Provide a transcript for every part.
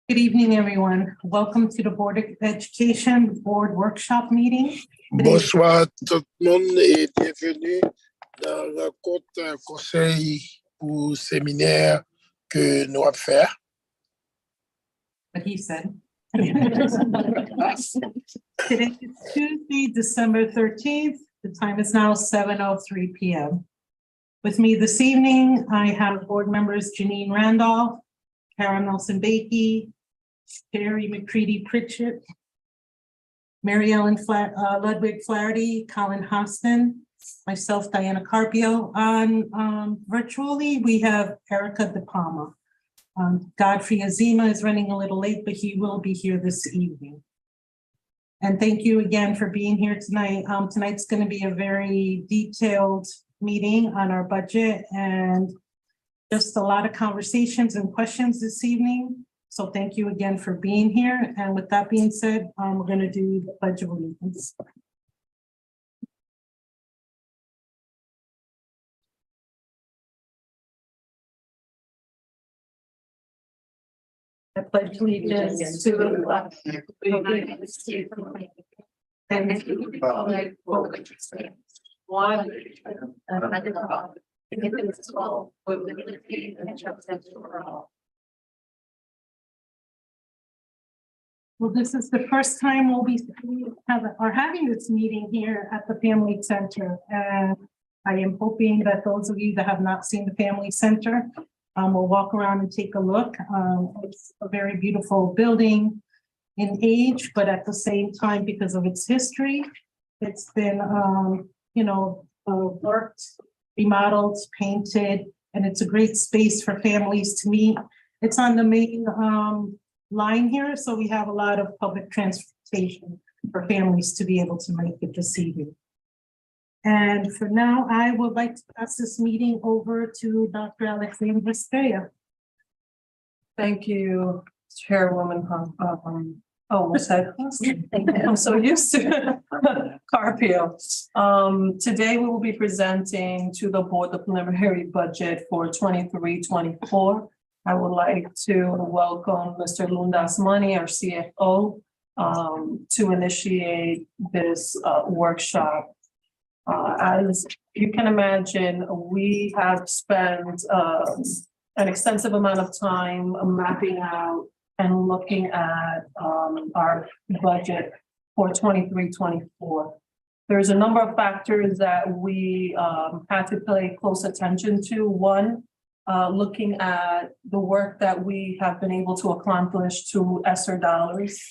Good evening, everyone. Welcome to the Board of Education Board Workshop Meeting. Bonsoir tout le monde et bienvenue dans la rencontre conseil pour séminaire que nous allons faire. What he said. Today is Tuesday, December 13th. The time is now 7:03 p.m. With me this evening, I have board members Janine Randolph, Karen Nelson-Bakey, Sherry McCready Pritchett, Mary Ellen Ludwig Flaherty, Colin Hostin, myself, Diana Carpio. On virtually, we have Erica De Palma. Godfrey Azima is running a little late, but he will be here this evening. And thank you again for being here tonight. Tonight's going to be a very detailed meeting on our budget and just a lot of conversations and questions this evening. So thank you again for being here. And with that being said, we're going to do the Pledge of Allegiance. I pledge allegiance to the flag of the United States of America and to the republic for which it stands, one nation, under God, indivisible, with liberty and justice for all. Well, this is the first time we are having this meeting here at the Family Center. And I am hoping that those of you that have not seen the Family Center will walk around and take a look. It's a very beautiful building in age, but at the same time, because of its history, it's been, worked, remodeled, painted, and it's a great space for families to meet. It's on the main line here, so we have a lot of public transportation for families to be able to make it this evening. And for now, I would like to pass this meeting over to Dr. Alexandra Estrella. Thank you, Chairwoman. Almost said, I'm so used to Carpio. Today we will be presenting to the board the preliminary budget for 23-24. I would like to welcome Mr. Lundas Money, our CFO, to initiate this workshop. As you can imagine, we have spent an extensive amount of time mapping out and looking at our budget for 23-24. There's a number of factors that we had to pay close attention to. One, looking at the work that we have been able to accomplish to ESSER dollars,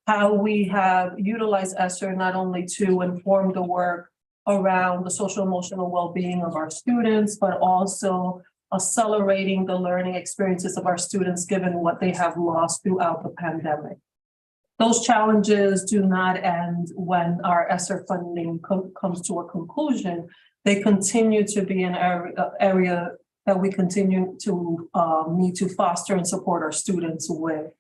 how we have utilized ESSER not only to inform the work around the social emotional well-being of our students, but also accelerating the learning experiences of our students given what they have lost throughout the pandemic. Those challenges do not end when our ESSER funding comes to a conclusion. They continue to be an area that we continue to need to foster and support our students with.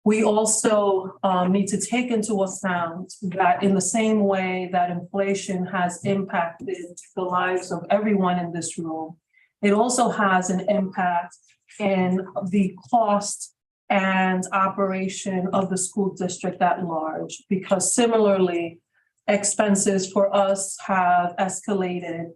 We also need to take into account that in the same way that inflation has impacted the lives of everyone in this room, it also has an impact in the cost and operation of the school district at large, because similarly, expenses for us have escalated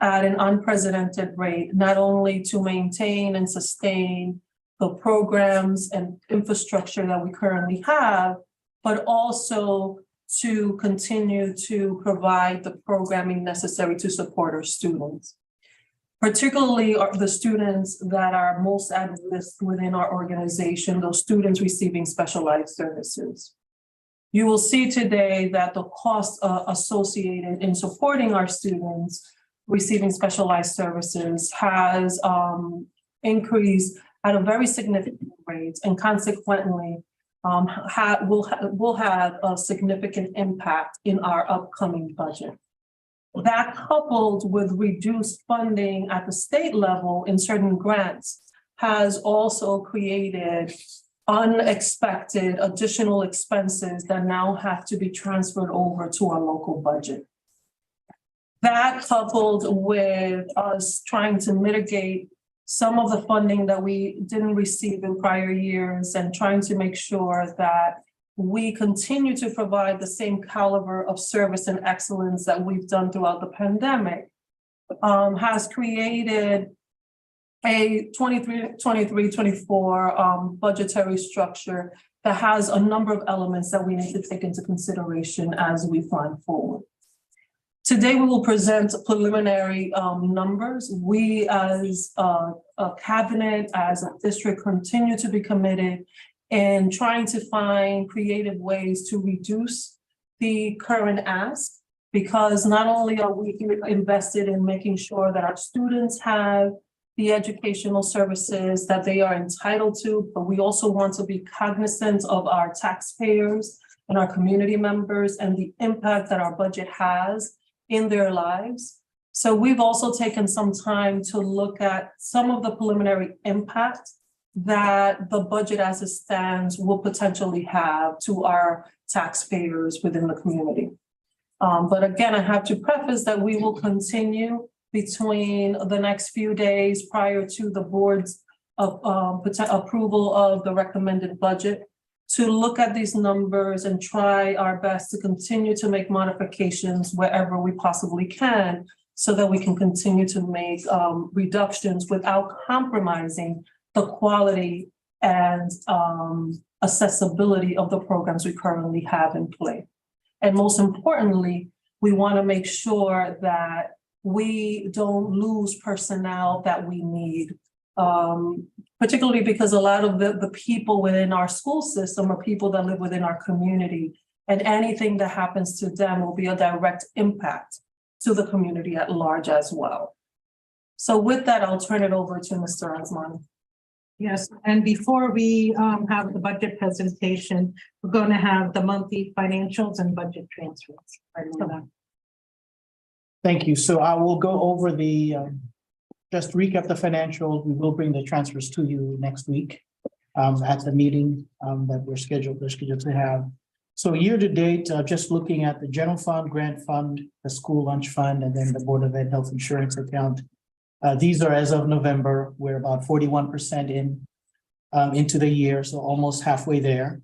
at an unprecedented rate, not only to maintain and sustain the programs and infrastructure that we currently have, but also to continue to provide the programming necessary to support our students. Particularly the students that are most at risk within our organization, those students receiving specialized services. You will see today that the costs associated in supporting our students receiving specialized services has increased at a very significant rate, and consequently will have a significant impact in our upcoming budget. That, coupled with reduced funding at the state level in certain grants, has also created unexpected additional expenses that now have to be transferred over to our local budget. That, coupled with us trying to mitigate some of the funding that we didn't receive in prior years and trying to make sure that we continue to provide the same caliber of service and excellence that we've done throughout the pandemic, has created a 23-24 budgetary structure that has a number of elements that we need to take into consideration as we fly forward. Today, we will present preliminary numbers. We as a cabinet, as a district, continue to be committed in trying to find creative ways to reduce the current ask, because not only are we invested in making sure that our students have the educational services that they are entitled to, but we also want to be cognizant of our taxpayers and our community members and the impact that our budget has in their lives. So we've also taken some time to look at some of the preliminary impact that the budget as it stands will potentially have to our taxpayers within the community. But again, I have to preface that we will continue between the next few days prior to the board's approval of the recommended budget to look at these numbers and try our best to continue to make modifications wherever we possibly can so that we can continue to make reductions without compromising the quality and accessibility of the programs we currently have in play. And most importantly, we want to make sure that we don't lose personnel that we need, particularly because a lot of the people within our school system are people that live within our community, and anything that happens to them will be a direct impact to the community at large as well. So with that, I'll turn it over to Mr. Asmani. Yes, and before we have the budget presentation, we're going to have the monthly financials and budget transfers. Thank you. So I will go over the, just recap the financials. We will bring the transfers to you next week at the meeting that we're scheduled to have. So year to date, just looking at the general fund, grant fund, the school lunch fund, and then the Board of Ed health insurance account. These are as of November. We're about 41% into the year, so almost halfway there.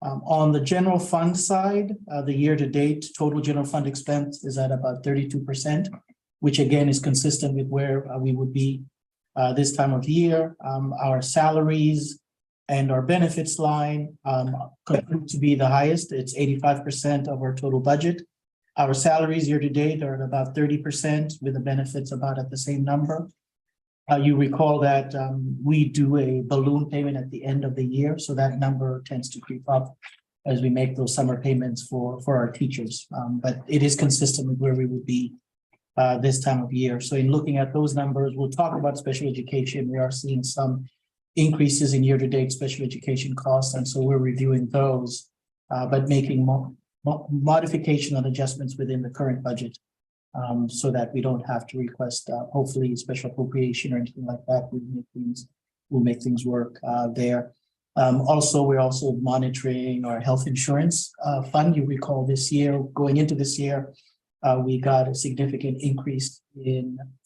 On the general fund side, the year to date total general fund expense is at about 32%, which again is consistent with where we would be this time of year. Our salaries and our benefits line continue to be the highest. It's 85% of our total budget. Our salaries year to date are at about 30%, with the benefits about at the same number. You recall that we do a balloon payment at the end of the year, so that number tends to creep up as we make those summer payments for our teachers. But it is consistent with where we would be this time of year. So in looking at those numbers, we'll talk about special education. We are seeing some increases in year-to-date special education costs, and so we're reviewing those, but making more modification and adjustments within the current budget, so that we don't have to request hopefully special appropriation or anything like that. We'll make things work there. Also, we're also monitoring our health insurance fund. You recall this year, going into this year, we got a significant increase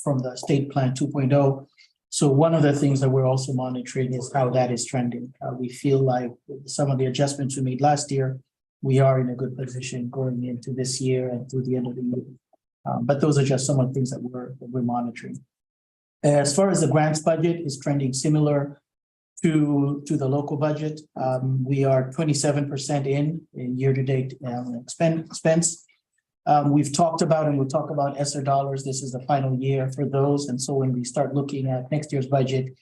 from the state plan 2.0. So one of the things that we're also monitoring is how that is trending. We feel like some of the adjustments we made last year, we are in a good position going into this year and through the end of the year. But those are just some of the things that we're monitoring. As far as the grants budget is trending similar to the local budget, we are 27% in year-to-date expense. We've talked about, and we'll talk about ESSER dollars. This is the final year for those. And so when we start looking at next year's budget,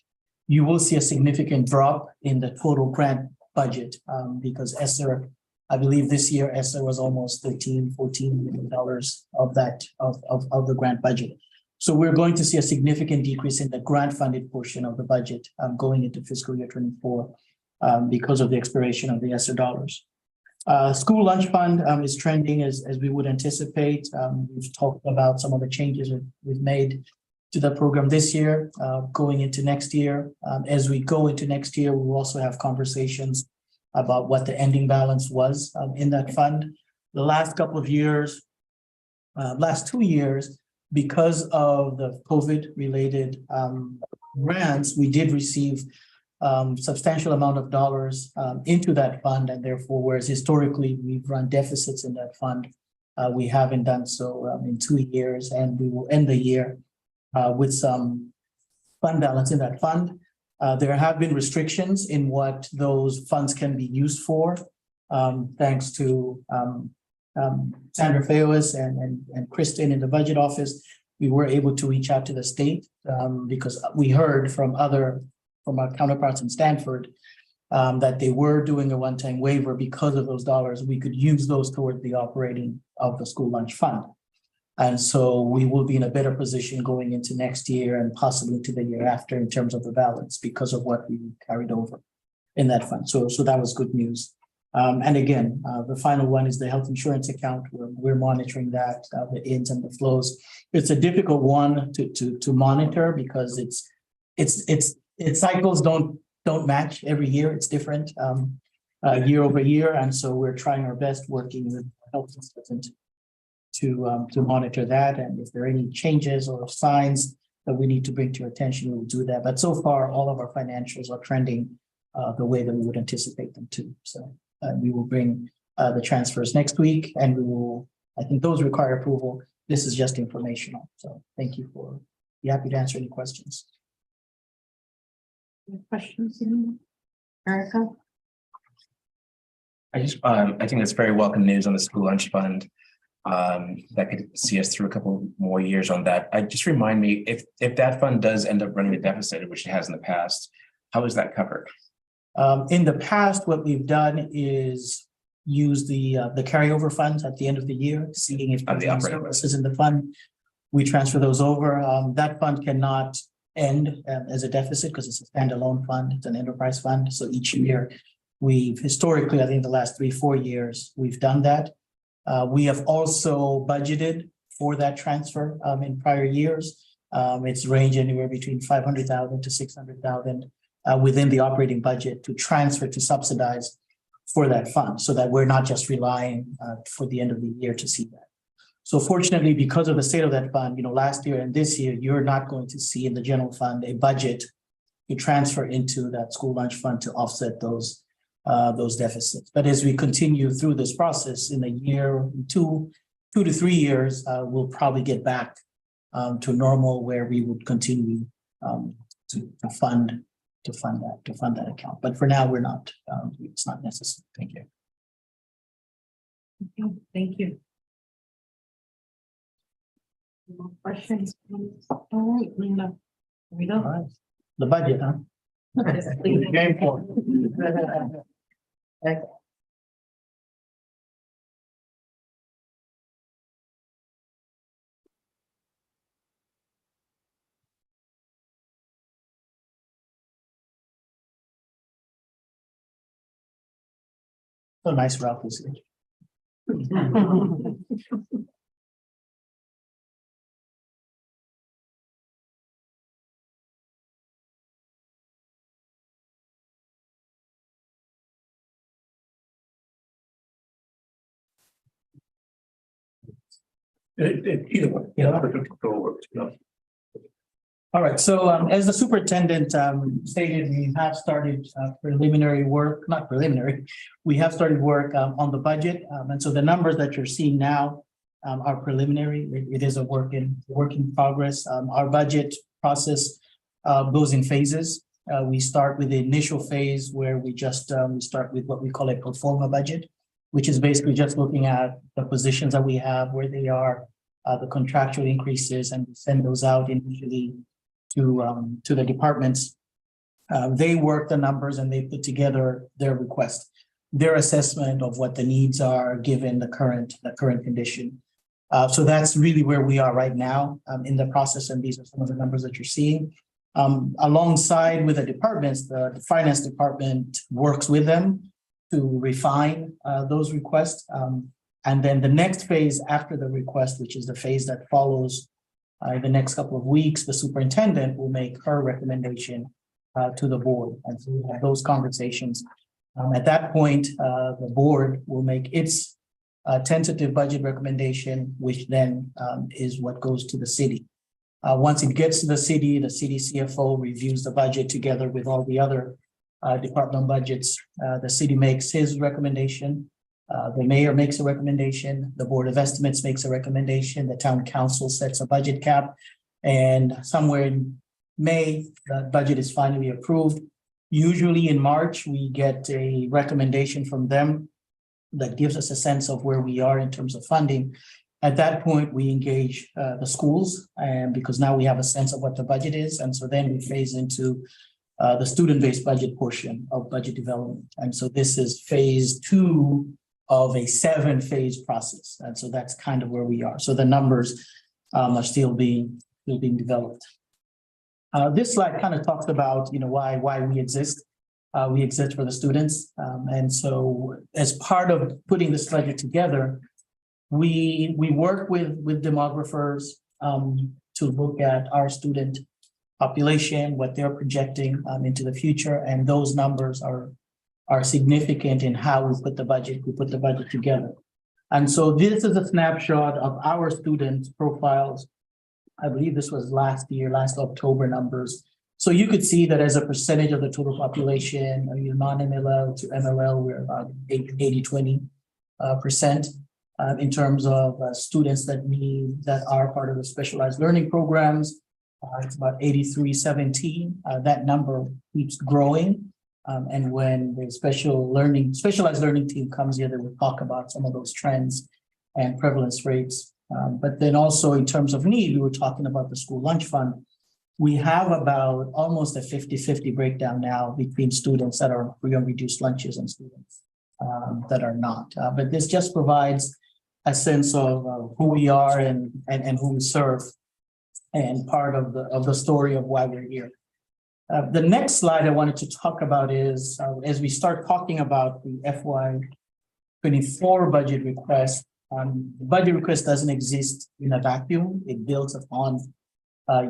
you will see a significant drop in the total grant budget because ESSER, I believe this year ESSER was almost $13-14 million of that of the grant budget. So we're going to see a significant decrease in the grant funded portion of the budget going into fiscal year 24 because of the expiration of the ESSER dollars. School lunch fund is trending as we would anticipate. We've talked about some of the changes we've made to the program this year, going into next year. As we go into next year, we'll also have conversations about what the ending balance was in that fund. The last couple of years, last 2 years, because of the COVID-related grants, we did receive substantial amount of dollars into that fund, and therefore, whereas historically we've run deficits in that fund, we haven't done so in 2 years, and we will end the year with some fund balance in that fund. There have been restrictions in what those funds can be used for, thanks to Sandra Fayos and Kristen in the budget office. We were able to reach out to the state because we heard from our counterparts in Stanford that they were doing a one-time waiver because of those dollars. We could use those toward the operating of the school lunch fund. And so we will be in a better position going into next year and possibly to the year after in terms of the balance because of what we carried over in that fund. So that was good news. And again, the final one is the health insurance account. We're monitoring that, the ins and the flows. It's a difficult one to monitor because its cycles don't match every year. It's different year over year. And so we're trying our best working with the health consultant to monitor that. And if there are any changes or signs that we need to bring to your attention, we'll do that. But so far, all of our financials are trending the way that we would anticipate them to. So we will bring the transfers next week, and we will, I think those require approval. This is just informational. So thank you be happy to answer any questions. Any questions? Erica? I think that's very welcome news on the school lunch fund. That could see us through a couple more years on that. Just remind me, if that fund does end up running a deficit, which it has in the past, how is that covered? In the past, what we've done is use the carryover funds at the end of the year, seeing if On the there's operating services in the fund. We transfer those over. That fund cannot end as a deficit because it's a standalone fund. It's an enterprise fund. So each year, we've historically, I think the last 3-4 years, we've done that. We have also budgeted for that transfer in prior years. It's ranged anywhere between 500,000 to 600,000 within the operating budget to transfer to subsidize for that fund, so that we're not just relying for the end of the year to see that. So fortunately, because of the state of that fund, last year and this year, you're not going to see in the general fund a budget to transfer into that school lunch fund to offset those deficits. But as we continue through this process in a year, 2 to 3 years, we'll probably get back to normal where we would continue to fund that account. But for now, we're not. It's not necessary. Thank you. Okay, thank you. More questions? All right, Linda. Here we All go. right. The budget, huh? Very important. Okay. So nice route this year. Either one, All right, so as the superintendent stated, we have started preliminary work, not preliminary. We have started work on the budget. And so the numbers that you're seeing now are preliminary. It is a work in progress. Our budget process goes in phases. We start with the initial phase where we start with what we call a pro forma budget, which is basically just looking at the positions that we have, where they are, the contractual increases, and we send those out initially to the departments. They work the numbers and they put together their request, their assessment of what the needs are given the current condition. So that's really where we are right now in the process, and these are some of the numbers that you're seeing. Alongside with the departments, the finance department works with them to refine those requests. And then the next phase after the request, which is the phase that follows the next couple of weeks, the superintendent will make her recommendation to the board. And so we have those conversations. At that point, the board will make its tentative budget recommendation, which then is what goes to the city. Once it gets to the city CFO reviews the budget together with all the other department budgets. The city makes his recommendation. The mayor makes a recommendation, the Board of Estimates makes a recommendation, the town council sets a budget cap. And somewhere in May, the budget is finally approved. Usually in March, we get a recommendation from them that gives us a sense of where we are in terms of funding. At that point, we engage the schools, and because now we have a sense of what the budget is, and so then we phase into the student-based budget portion of budget development. And so this is phase 2 of a 7-phase process. And so that's kind of where we are. So the numbers are still being developed. This slide kind of talks about, why we exist. We exist for the students. And so as part of putting this budget together, we work with demographers to look at our student population, what they're projecting into the future. And those numbers are significant in how we put the budget together. And so this is a snapshot of our students' profiles. I believe this was last October numbers. So you could see that as a percentage of the total population, non-MLL to MLL, we're about 80-20%. In terms of students that are part of the specialized learning programs, it's about 83-17. That number keeps growing. And when the specialized learning team comes here, they will talk about some of those trends and prevalence rates. But then also in terms of need, we were talking about the school lunch fund. We have about almost a 50-50 breakdown now between students that are free on reduced lunches and students that are not. But this just provides a sense of who we are and who we serve, and part of the story of why we're here. The next slide I wanted to talk about is as we start talking about the FY24 budget request. The budget request doesn't exist in a vacuum. It builds upon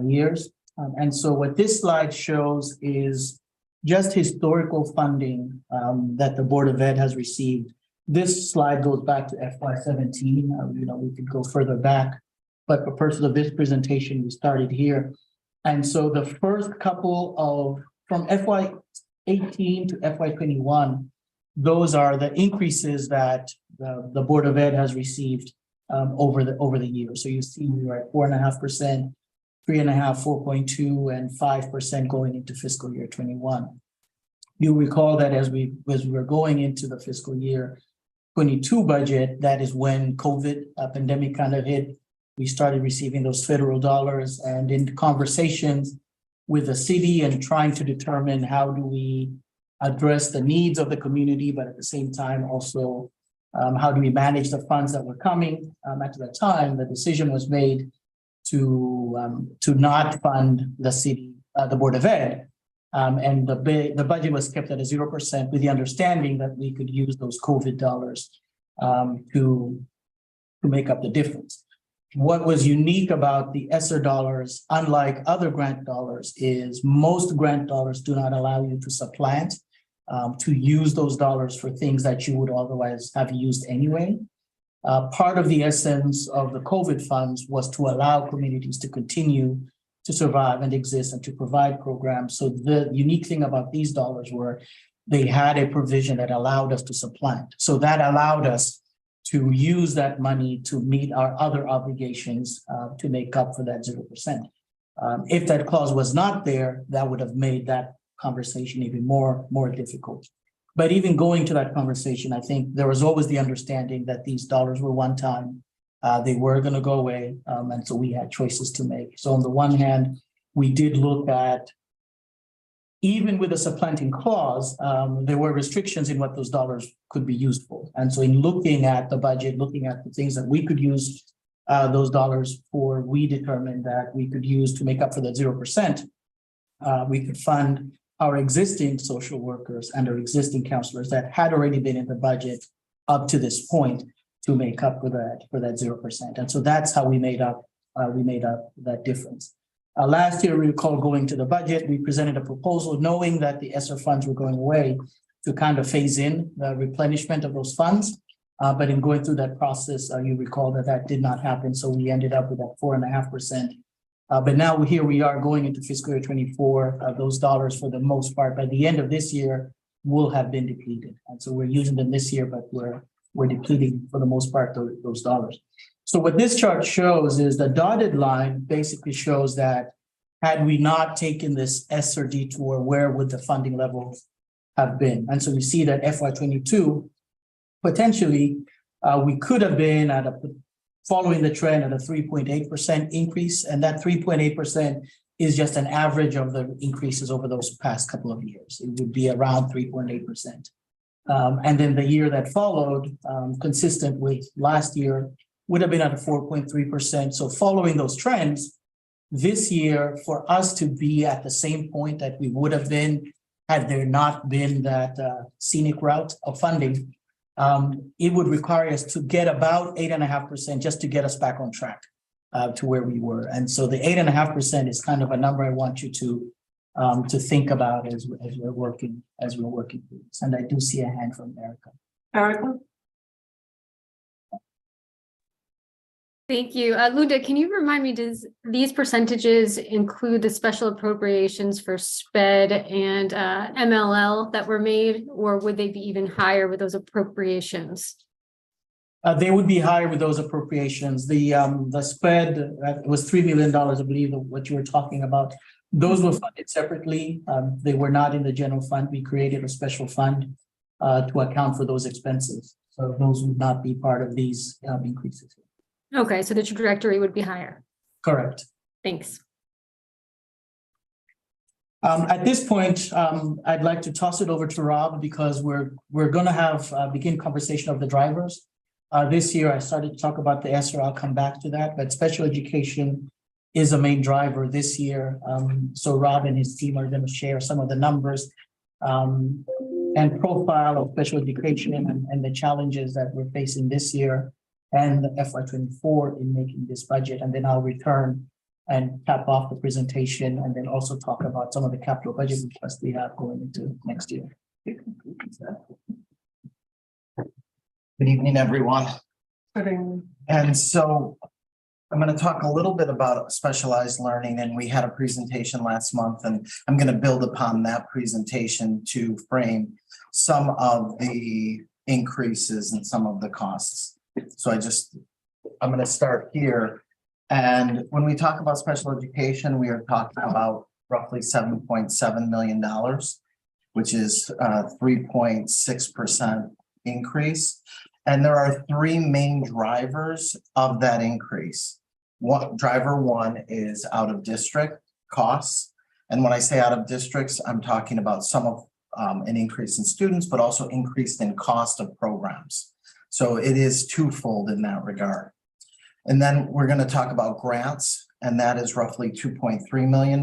years. And so what this slide shows is just historical funding that the Board of Ed has received. This slide goes back to FY17. We could go further back, but for purpose of this presentation, we started here. And so the first couple from FY18 to FY21, those are the increases that the Board of Ed has received over the years. So you see we were at 4.5%, 3.5%, 4.2%, and 5% going into fiscal year 21. You recall that as we were going into the fiscal year 22 budget, that is when COVID pandemic kind of hit. We started receiving those federal dollars, and in conversations with the city and trying to determine how do we address the needs of the community, but at the same time also how do we manage the funds that were coming. At that time, the decision was made to not fund the city, the Board of Ed, and the budget was kept at a 0% with the understanding that we could use those COVID dollars to make up the difference. What was unique about the ESSER dollars, unlike other grant dollars, is most grant dollars do not allow you to supplant, to use those dollars for things that you would otherwise have used anyway. Part of the essence of the COVID funds was to allow communities to continue to survive and exist and to provide programs. So the unique thing about these dollars were they had a provision that allowed us to supplant. So that allowed us to use that money to meet our other obligations to make up for that 0%. If that clause was not there, that would have made that conversation even more difficult. But even going to that conversation, I think there was always the understanding that these dollars were one time, they were going to go away, and so we had choices to make. So on the one hand, we did look at, even with the supplanting clause, there were restrictions in what those dollars could be used for. And so in looking at the budget, looking at the things that we could use those dollars for, we determined that we could use to make up for that 0%. We could fund our existing social workers and our existing counselors that had already been in the budget up to this point to make up for that 0%. And so that's how we made up that difference. Last year, we recall going to the budget, we presented a proposal knowing that the ESSER funds were going away to kind of phase in the replenishment of those funds. But in going through that process, you recall that did not happen. So we ended up with that 4.5% But now here we are going into fiscal year 24, those dollars for the most part, by the end of this year will have been depleted. And so we're using them this year, but we're depleting for the most part those dollars. So what this chart shows is the dotted line basically shows that had we not taken this S or D tour, where would the funding levels have been? And so we see that FY22, potentially, we could have been following the trend at a 3.8% increase, and that 3.8% is just an average of the increases over those past couple of years. It would be around 3.8%. And then the year that followed, consistent with last year, would have been at a 4.3%. So following those trends, this year, for us to be at the same point that we would have been had there not been that scenic route of funding, it would require us to get about 8.5% just to get us back on track to where we were. And so the 8.5% is kind of a number I want you to think about as we're working through this. And I do see a hand from Erica. Erica? Thank you. Lunda, can you remind me, does these percentages include the special appropriations for SPED and MLL that were made, or would they be even higher with those appropriations? They would be higher with those appropriations. The SPED was $3 million, I believe, what you were talking about. Those were funded separately. They were not in the general fund. We created a special fund to account for those expenses. So those would not be part of these increases. Okay, so the trajectory would be higher. Correct. Thanks. At this point, I'd like to toss it over to Rob because we're going to have begin conversation of the drivers. This year, I started to talk about the ESSER. I'll come back to that, but special education is a main driver this year. So Rob and his team are going to share some of the numbers and profile of special education and the challenges that we're facing this year and the FY24 in making this budget. And then I'll return and cap off the presentation and then also talk about some of the capital budget requests we have going into next year. Good evening, everyone. And so I'm going to talk a little bit about specialized learning, and we had a presentation last month, and I'm going to build upon that presentation to frame some of the increases and some of the costs. So I'm going to start here. And when we talk about special education, we are talking about roughly $7.7 million, which is 3.6% increase. And there are three main drivers of that increase. Driver one is out of district costs. And when I say out of districts, I'm talking about some of an increase in students, but also increase in cost of programs. So it is twofold in that regard. And then we're going to talk about grants, and that is roughly $2.3 million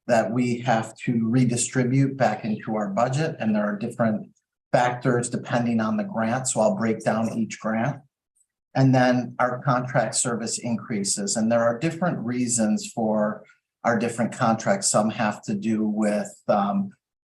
that we have to redistribute back into our budget. And there are different factors depending on the grant. So I'll break down each grant. And then our contract service increases. And there are different reasons for our different contracts. Some have to do with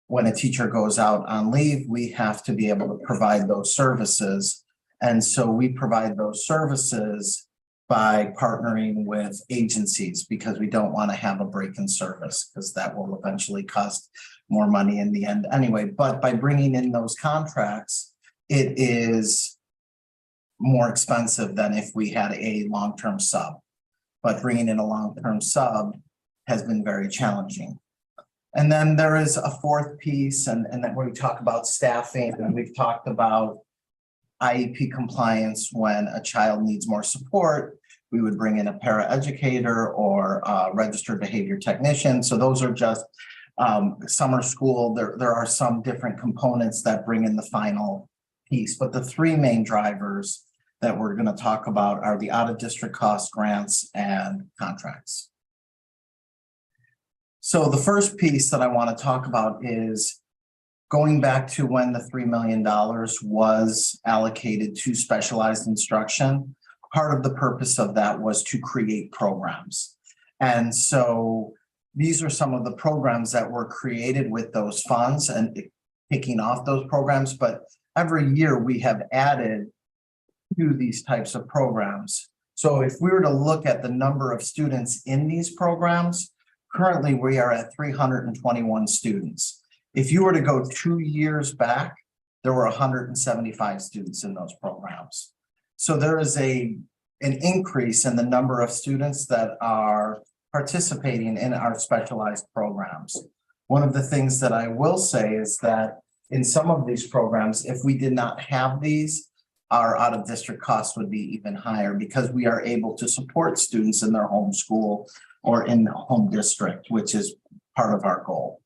when a teacher goes out on leave, we have to be able to provide those services. And so we provide those services by partnering with agencies because we don't want to have a break in service because that will eventually cost more money in the end anyway. But by bringing in those contracts, it is more expensive than if we had a long-term sub. But bringing in a long-term sub has been very challenging. And then there is a fourth piece, and then when we talk about staffing, and we've talked about IEP compliance. When a child needs more support, we would bring in a paraeducator or a registered behavior technician. So those are just summer school. There are some different components that bring in the final piece, but the three main drivers that we're going to talk about are the out-of-district cost, grants, and contracts. So the first piece that I want to talk about is going back to when the $3 million was allocated to specialized instruction. Part of the purpose of that was to create programs. And so these are some of the programs that were created with those funds and kicking off those programs. But every year we have added to these types of programs. So if we were to look at the number of students in these programs, currently we are at 321 students. If you were to go 2 years back, there were 175 students in those programs. So there is an increase in the number of students that are participating in our specialized programs. One of the things that I will say is that in some of these programs, if we did not have these, our out-of-district costs would be even higher because we are able to support students in their home school or in the home district, which is part of our goal.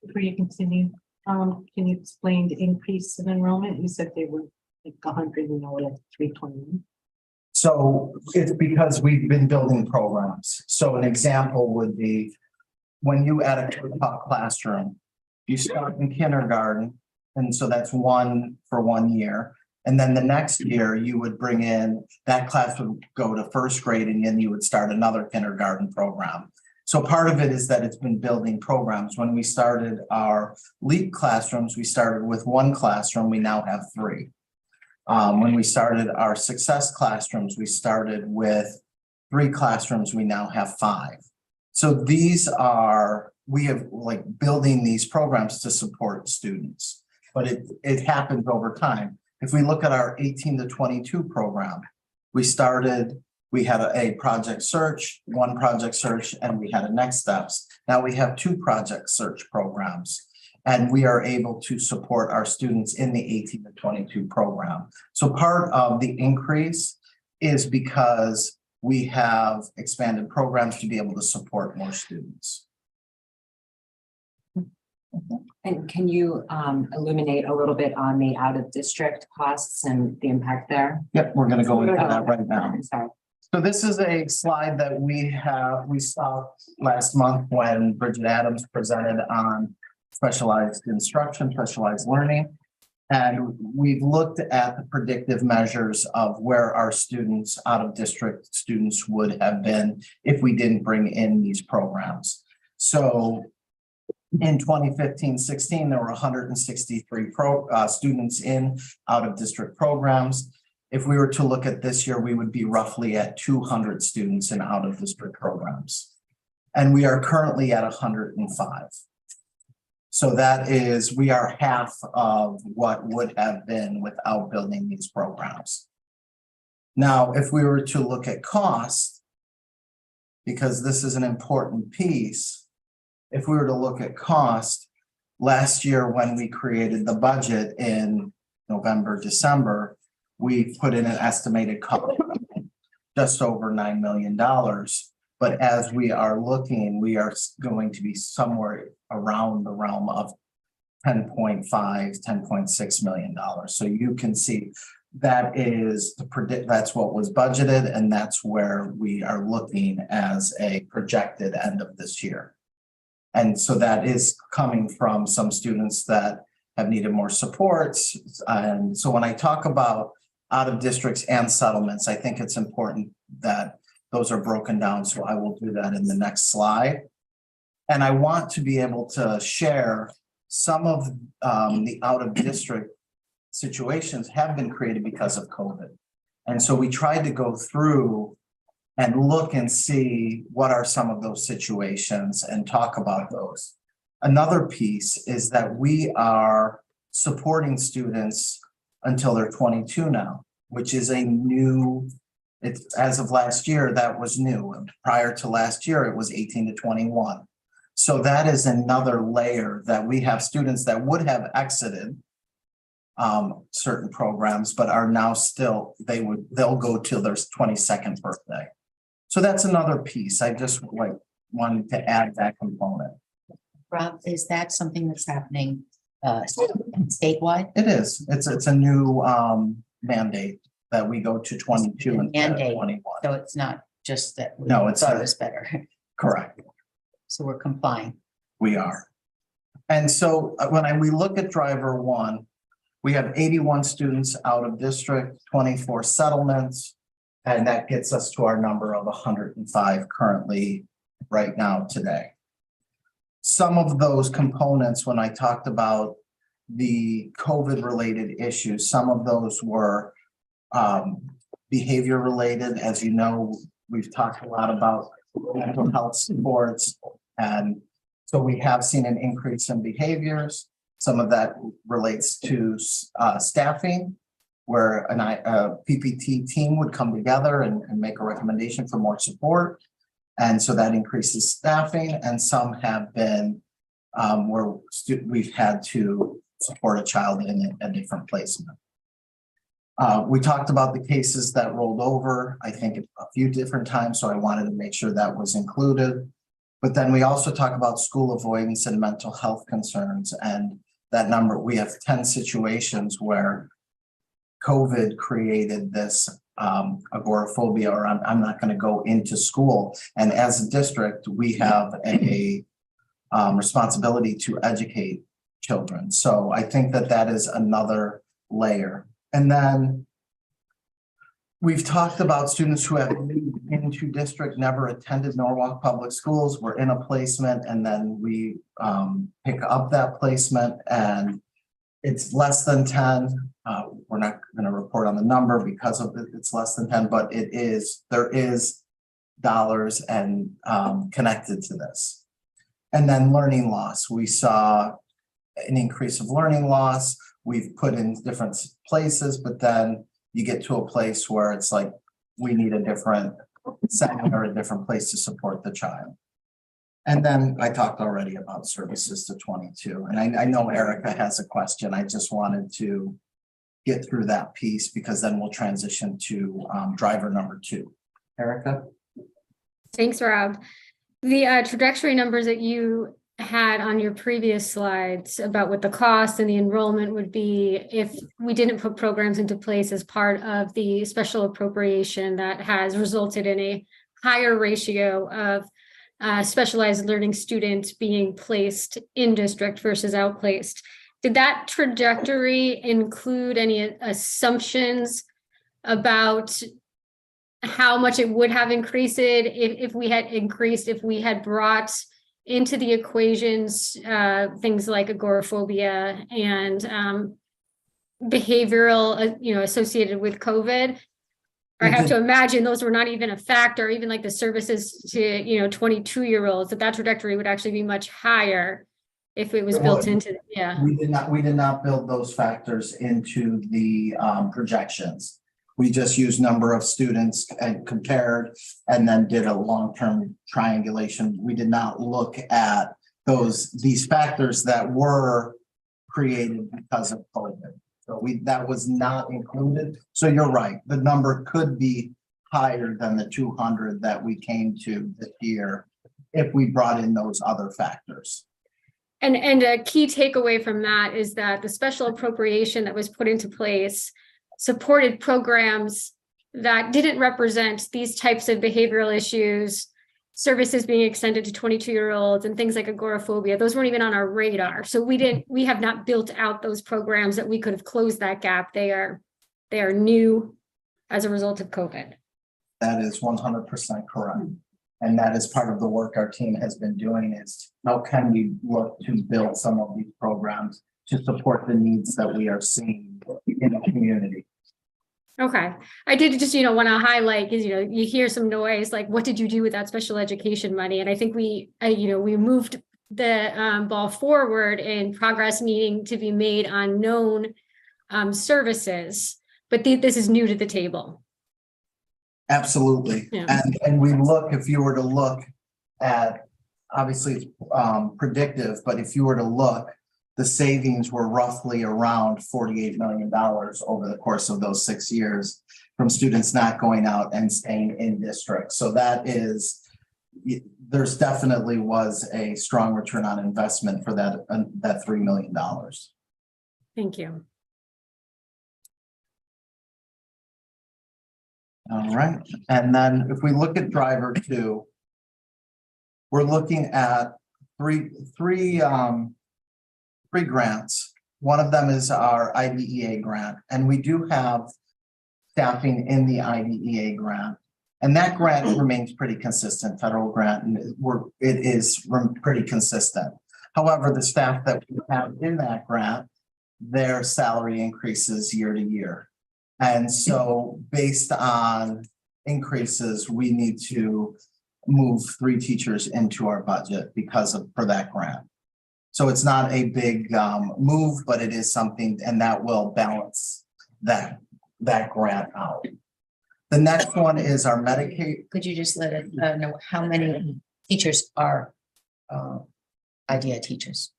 Before you continue, can you explain the increase in enrollment? You said they were like 100 and now we're at 321. So it's because we've been building programs. So an example would be when you add a co-taught classroom, you start in kindergarten. And so that's one for 1 year. And then the next year you would bring in, that class would go to first grade and then you would start another kindergarten program. So part of it is that it's been building programs. When we started our LEAP classrooms, we started with 1 classroom, we now have 3. When we started our success classrooms, we started with 3 classrooms, we now have 5. So we have like building these programs to support students, but it happens over time. If we look at our 18 to 22 program, we had a project search, 1 project search, and we had a next steps. Now we have 2 project search programs. And we are able to support our students in the 18 to 22 program. So part of the increase is because we have expanded programs to be able to support more students. And can you illuminate a little bit on the out-of-district costs and the impact there? Yep, we're going to go into that right now. Sorry. So this is a slide that we saw last month when Bridget Adams presented on specialized instruction, specialized learning. And we've looked at the predictive measures of where our students, out-of-district students, would have been if we didn't bring in these programs. So in 2015-16, there were 163 students in out-of-district programs. If we were to look at this year, we would be roughly at 200 students in out-of-district programs. And we are currently at 105. So we are half of what would have been without building these programs. Now, if we were to look at cost, because this is an important piece, if we were to look at cost, last year when we created the budget in November, December, we put in an estimated cost of just over $9 million. But as we are looking, we are going to be somewhere around the realm of $10.5, $10.6 million. So you can see that is that's what was budgeted, and that's where we are looking as a projected end of this year. And so that is coming from some students that have needed more supports. And so when I talk about out of districts and settlements, I think it's important that those are broken down. So I will do that in the next slide. And I want to be able to share some of the out of district situations have been created because of COVID. And so we tried to go through and look and see what are some of those situations and talk about those. Another piece is that we are supporting students until they're 22 now, which is a new, it's as of last year, that was new. Prior to last year, it was 18 to 21. So that is another layer that we have students that would have exited certain programs, but are now still, they'll go till their 22nd birthday. So that's another piece. I just wanted to add that component. Rob, is that something that's happening statewide? It is. It's a new mandate that we go to 22 instead of 21. So it's not just that we No, it's thought not. it was better. Correct. So we're complying. We are. And so when we look at driver 1, we have 81 students out of district, 24 settlements, and that gets us to our number of 105 currently right now today. Some of those components, when I talked about the COVID related issues, some of those were behavior related. As you know, we've talked a lot about mental health supports. And so we have seen an increase in behaviors. Some of that relates to staffing, where a PPT team would come together and make a recommendation for more support. And so that increases staffing, and some have been where we've had to support a child in a different placement. We talked about the cases that rolled over, I think a few different times, so I wanted to make sure that was included. But then we also talk about school avoidance and mental health concerns, and that number, we have 10 situations where COVID created this agoraphobia, or I'm not going to go into school. And as a district, we have a responsibility to educate children. So I think that that is another layer. And then we've talked about students who have moved into district, never attended Norwalk Public Schools, were in a placement, and then we pick up that placement, and it's less than 10. We're not going to report on the number because of it's less than 10, but there is dollars and connected to this. And then learning loss. We saw an increase of learning loss. We've put in different places, but then you get to a place where it's like, we need a different setting or a different place to support the child. And then I talked already about services to 22. And I know Erica has a question. I just wanted to get through that piece because then we'll transition to driver number 2. Erica? Thanks, Rob. The trajectory numbers that you had on your previous slides about what the cost and the enrollment would be if we didn't put programs into place as part of the special appropriation that has resulted in a higher ratio of specialized learning students being placed in district versus outplaced. Did that trajectory include any assumptions about how much it would have increased if we had brought into the equations things like agoraphobia and behavioral, associated with COVID? Or I have to imagine those were not even a factor, even like the services to, 22-year-olds, that trajectory would actually be much higher if it was built into, yeah. We did not build those factors into the projections. We just used number of students and compared, and then did a long-term triangulation. We did not look at these factors that were created because of COVID. So that was not included. So you're right. The number could be higher than the 200 that we came to this year if we brought in those other factors. And a key takeaway from that is that the special appropriation that was put into place supported programs that didn't represent these types of behavioral issues, services being extended to 22-year-olds and things like agoraphobia. Those weren't even on our radar. So we have not built out those programs that we could have closed that gap. They are new as a result of COVID. That is 100% correct. And that is part of the work our team has been doing, is how can we look to build some of these programs to support the needs that we are seeing in the community. Okay. I did just, want to highlight is, you hear some noise, like, what did you do with that special education money? And I think we moved the ball forward in progress needing to be made on known services, but this is new to the table. Absolutely. Yeah. And if you were to look at, obviously it's predictive, but if you were to look, the savings were roughly around $48 million over the course of those 6 years from students not going out and staying in district. So there's definitely was a strong return on investment for that $3 million. Thank you. All right. And then if we look at driver 2, we're looking at three grants. One of them is our IDEA grant, and we do have staffing in the IDEA grant. And that grant remains pretty consistent, federal grant, and it is pretty consistent. However, the staff that we have in that grant, their salary increases year to year. And so based on increases, we need to move 3 teachers into our budget for that grant. So it's not a big move, but it is something, and that will balance that grant out. The next one is our Medicaid. Could you just let us know how many teachers are IDEA teachers?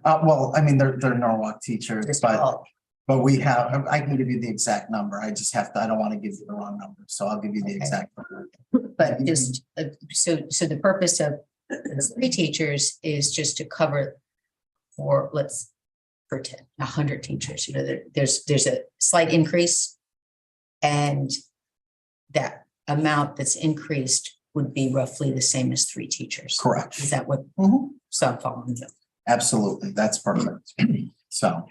Well, I mean, they're Norwalk teachers, Just but all. we have, I can give you the exact number. I just have to, I don't want to give you the wrong number, so I'll give you the Okay. exact number. But just, so the purpose of the 3 teachers is just to cover for 100 teachers, you know, there's a slight increase. And that amount that's increased would be roughly the same as 3 teachers. Correct. Is that what? Mhm. So I'm following you. Absolutely, that's perfect. So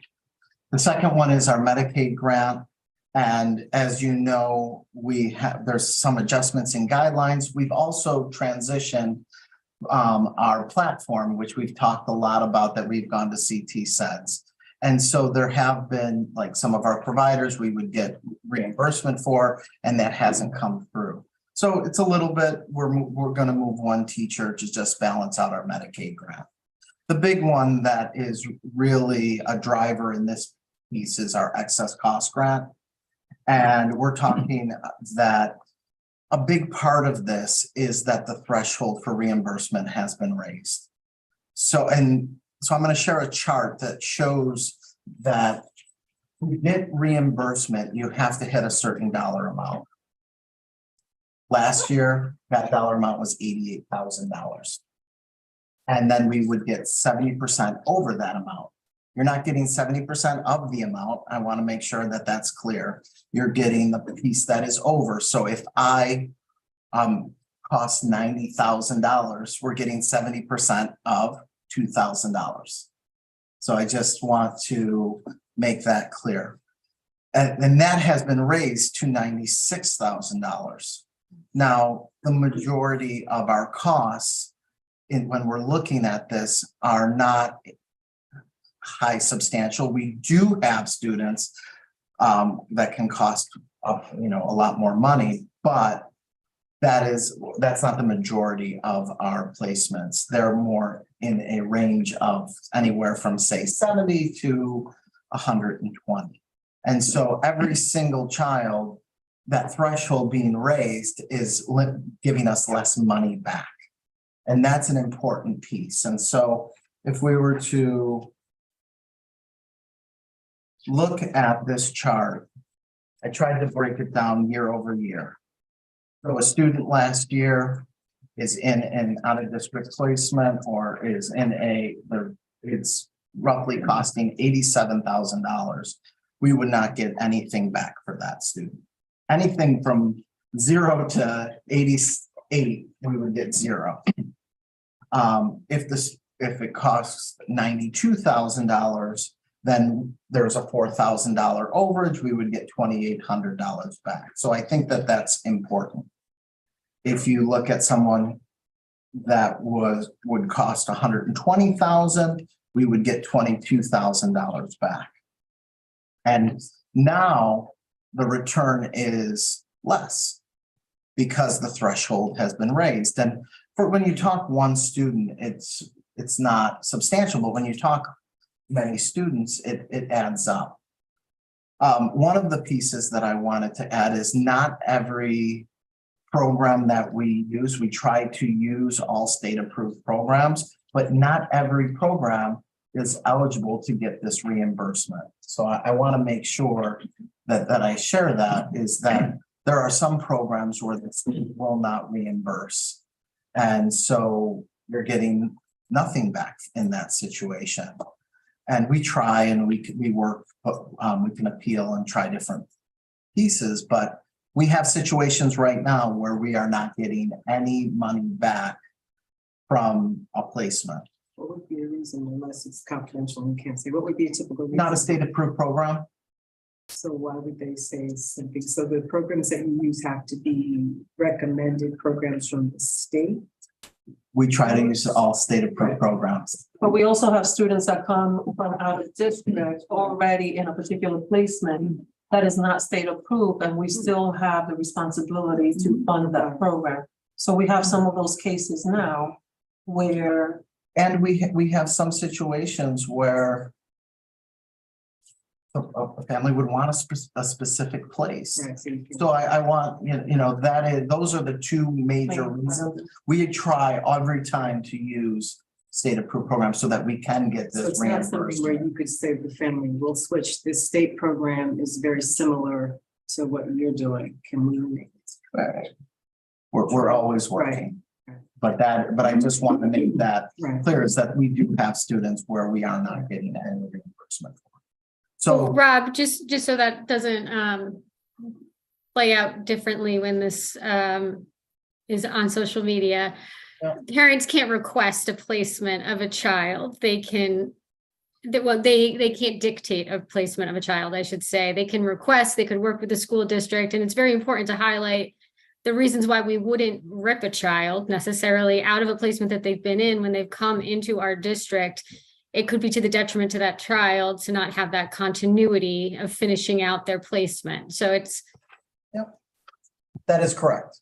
the second one is our Medicaid grant. And as you know, there's some adjustments in guidelines. We've also transitioned our platform, which we've talked a lot about, that we've gone to CT sets. And so there have been, like, some of our providers we would get reimbursement for, and that hasn't come through. So it's a little bit, we're going to move 1 teacher to just balance out our Medicaid grant. The big one that is really a driver in this piece is our excess cost grant. And we're talking that a big part of this is that the threshold for reimbursement has been raised. So I'm going to share a chart that shows that to get reimbursement, you have to hit a certain dollar amount. Last year, that dollar amount was $88,000. And then we would get 70% over that amount. You're not getting 70% of the amount. I want to make sure that that's clear. You're getting the piece that is over. So if I cost $90,000, we're getting 70% of $2,000. So I just want to make that clear. And that has been raised to $96,000. Now, the majority of our costs when we're looking at this are not high substantial. We do have students that can cost a lot more money, but that's not the majority of our placements. They're more in a range of anywhere from, say, 70 to 120. And so every single child, that threshold being raised is giving us less money back. And that's an important piece. And so if we were to look at this chart, I tried to break it down year over year. So a student last year is in an out-of-district placement or is it's roughly costing $87,000. We would not get anything back for that student. Anything from 0 to 88, we would get 0. If it costs $92,000, then there's a $4,000 overage, we would get $2,800 back. So I think that that's important. If you look at someone that would cost $120,000, we would get $22,000 back. And now the return is less because the threshold has been raised. And when you talk 1 student, it's not substantial, but when you talk many students, it adds up. One of the pieces that I wanted to add is not every program that we use, we try to use all state-approved programs, but not every program is eligible to get this reimbursement. So I want to make sure that I share that, is that there are some programs where the state will not reimburse. And so you're getting nothing back in that situation. And we try and we work, we can appeal and try different pieces, but we have situations right now where we are not getting any money back from a placement. What would be a reason, unless it's confidential and you can't say, what would be a typical reason? Not a state-approved program. So why would they say something? So the programs that you use have to be recommended programs from the state? We try to use all state-approved programs. But we also have students that come from out of district already in a particular placement. that is not state approved, and we still have the responsibility to fund that program. So we have some of those cases now where, And we have some situations where a family would want a specific place. Right, so you can- So I want, those are the two major reasons. We try every time to use state approved programs so that we can get So this it's not something where reimbursement. you could say the family will switch. This state program is very similar to what you're doing. Can we make it? Right. We're always working. Right. But I just want to make that Right. clear is that we do have students where we are not getting any reimbursement. Well, So, Rob, just so that doesn't play out differently when this is on social media. Yeah. Parents can't request a placement of a child. They can't dictate a placement of a child, I should say. They can request, they could work with the school district, and it's very important to highlight the reasons why we wouldn't rip a child necessarily out of a placement that they've been in when they've come into our district. It could be to the detriment to that child to not have that continuity of finishing out their placement. So it's, that is correct.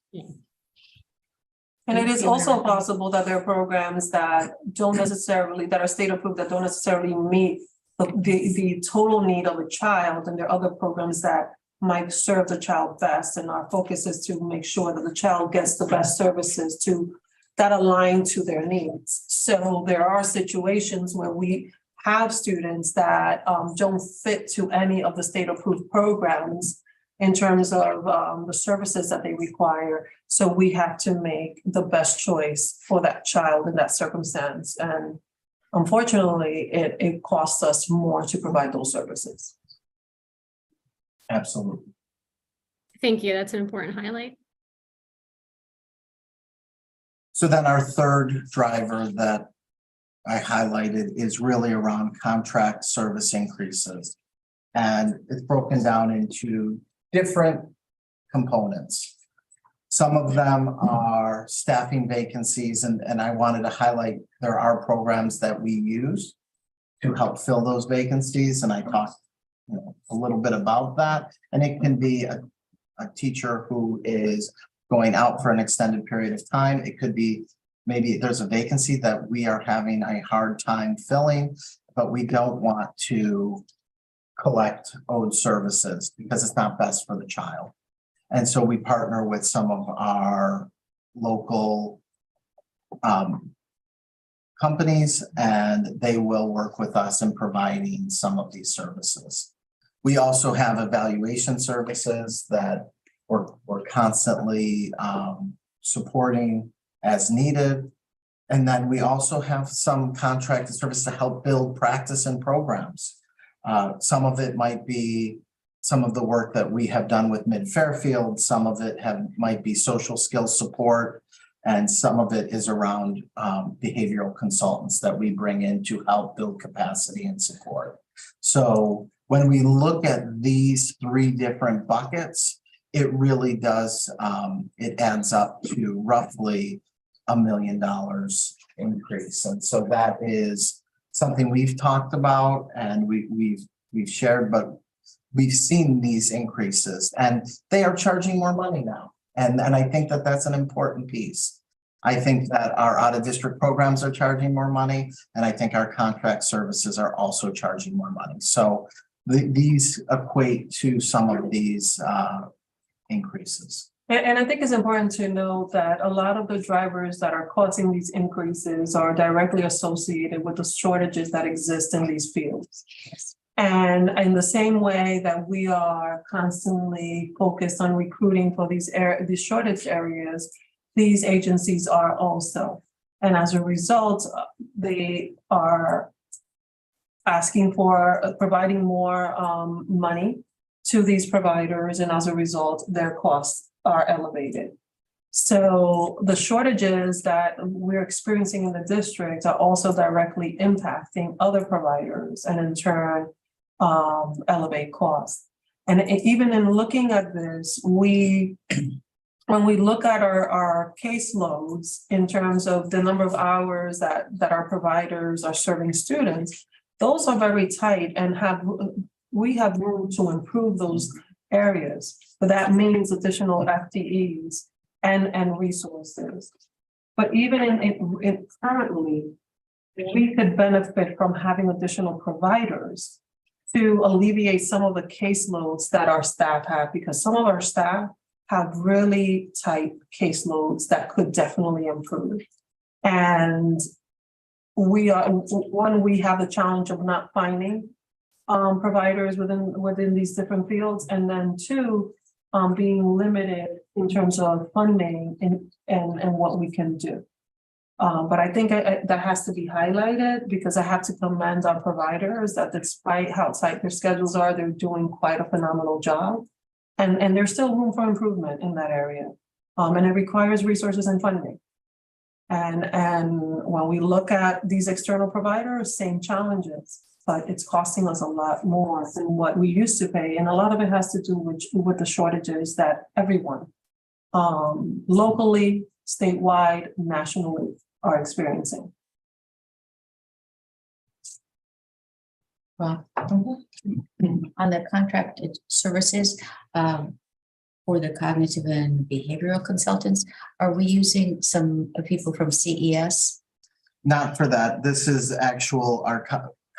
and it is also possible that there are programs that don't necessarily, that are state approved, that don't necessarily meet the total need of a child, and there are other programs that might serve the child best, and our focus is to make sure that the child gets the best services that align to their needs. So there are situations where we have students that don't fit to any of the state approved programs in terms of the services that they require. So we have to make the best choice for that child in that circumstance. And unfortunately, it costs us more to provide those services. Absolutely. thank you. That's an important highlight. So then our third driver that I highlighted is really around contract service increases. And it's broken down into different components. Some of them are staffing vacancies, and I wanted to highlight there are programs that we use to help fill those vacancies, and I talked a little bit about that. And it can be a teacher who is going out for an extended period of time. It could be maybe there's a vacancy that we are having a hard time filling, but we don't want to collect owed services because it's not best for the child. And so we partner with some of our local companies, and they will work with us in providing some of these services. We also have evaluation services that we're constantly supporting as needed. And then we also have some contracted service to help build practice and programs. Some of it might be some of the work that we have done with Mid-Fairfield, some of it might be social skills support, and some of it is around behavioral consultants that we bring in to help build capacity and support. So when we look at these three different buckets, it really does, it adds up to roughly $1 million increase. And so that is something we've talked about and we've shared, but we've seen these increases and they are charging more money now. And I think that that's an important piece. I think that our out-of-district programs are charging more money, and I think our contract services are also charging more money. So these equate to some of these increases. And I think it's important to know that a lot of the drivers that are causing these increases are directly associated with the shortages that exist in these fields. And in the same way that we are constantly focused on recruiting for these shortage areas, these agencies are also. And as a result, they are asking for providing more money to these providers, and as a result, their costs are elevated. So the shortages that we're experiencing in the district are also directly impacting other providers and in turn elevate costs. And even in looking at this, when we look at our caseloads in terms of the number of hours that our providers are serving students, those are very tight and have we have room to improve those areas, but that means additional FTEs and resources. But even in currently, we could benefit from having additional providers to alleviate some of the caseloads that our staff have, because some of our staff have really tight caseloads that could definitely improve. And we have the challenge of not finding providers within these different fields, and then two, being limited in terms of funding and what we can do. But I think that has to be highlighted, because I have to commend our providers that despite how tight their schedules are, they're doing quite a phenomenal job. And there's still room for improvement in that area. And it requires resources and funding. And when we look at these external providers, same challenges, but it's costing us a lot more than what we used to pay. And a lot of it has to do with the shortages that everyone, locally, statewide, nationally, are experiencing. Well, on the contracted services, for the cognitive and behavioral consultants, are we using some people from CES? Not for that. This is actual, our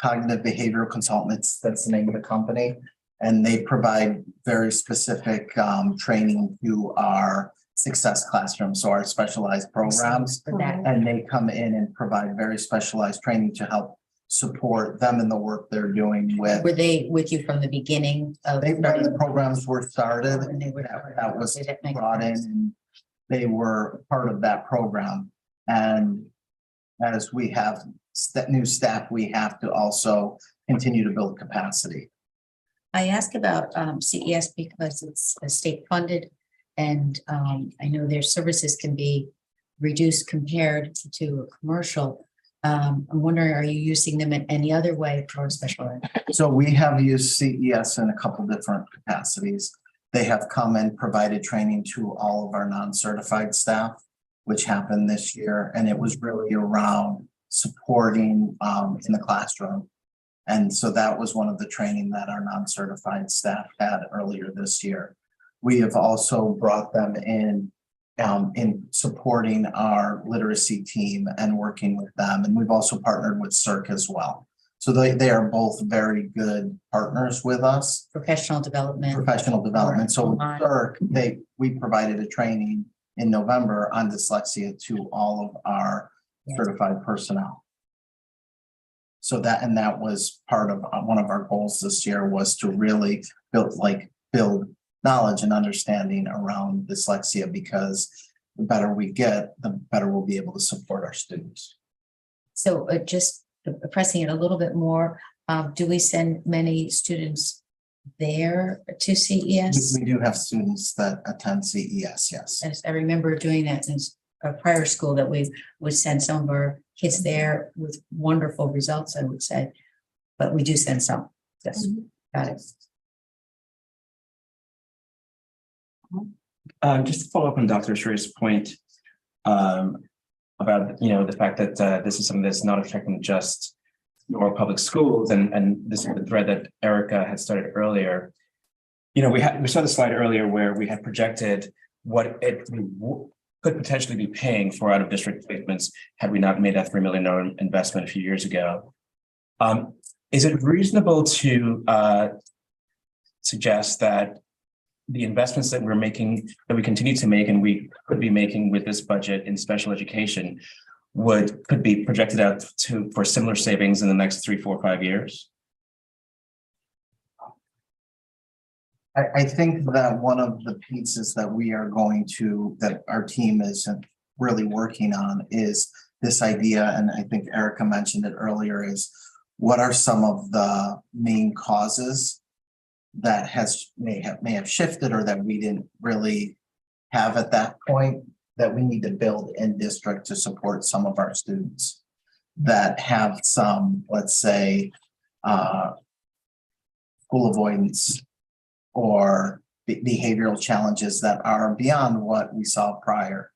cognitive behavioral consultants. That's the name of the company. And they provide very specific training to our Success Classroom, so our specialized programs. For that, And they come in and provide very specialized training to help support them in the work they're doing with. were they with you from the beginning of? They when the programs were started, When they were. that was Did it make brought in, sense? and they were part of that program. And as we have new staff, we have to also continue to build capacity. I ask about CES because it's state funded, and I know their services can be reduced compared to a commercial. I'm wondering, are you using them in any other way for special ed? So we have used CES in a couple different capacities. They have come and provided training to all of our non-certified staff, which happened this year, and it was really around supporting in the classroom. And so that was one of the training that our non-certified staff had earlier this year. We have also brought them in supporting our literacy team and working with them. And we've also partnered with CERC as well. So they are both very good partners with us. Professional development. Professional development. So with Online. CERC, we provided a training in November on dyslexia to all of our Yes. certified personnel. So that was part of one of our goals this year, was to really build knowledge and understanding around dyslexia, because the better we get, the better we'll be able to support our students. So just pressing it a little bit more, do we send many students there to CES? We do have students that attend CES, yes. As I remember doing that since a prior school, that we would send some of our kids there with wonderful results, I would say. But we do send some. Yes, got it. Just to follow up on Dr. Sherry's point about, the fact that this is something that's not affecting just Norwalk Public Schools, and this is the thread that Erica had started earlier. We saw the slide earlier where we had projected what it could potentially be paying for out-of-district placements had we not made that $3 million investment a few years ago. Is it reasonable to suggest that the investments that we're making, that we continue to make, and we could be making with this budget in special education, could be projected out for similar savings in the next 3, 4, 5 years? I think that one of the pieces that that our team is really working on is this idea, and I think Erica mentioned it earlier, is what are some of the main causes that may have shifted, or that we didn't really have at that point, that we need to build in district to support some of our students that have some, let's say, school avoidance or behavioral challenges that are beyond what we saw prior.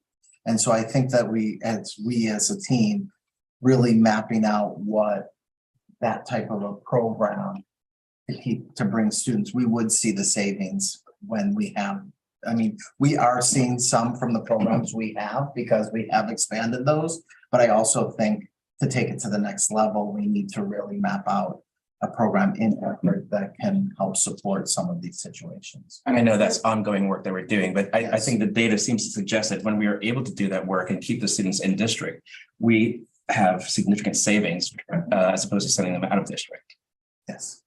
And so I think that we as a team really mapping out what that type of a program to bring students, we would see the savings when we have. I mean, we are seeing some from the programs we have because we have expanded those. But I also think to take it to the next level, we need to really map out a program in effort that can help support some of these situations. And I know that's ongoing work that we're doing, but I Yes. think the data seems to suggest that when we are able to do that work and keep the students in district, we have significant savings as opposed to sending them out of district. Yes.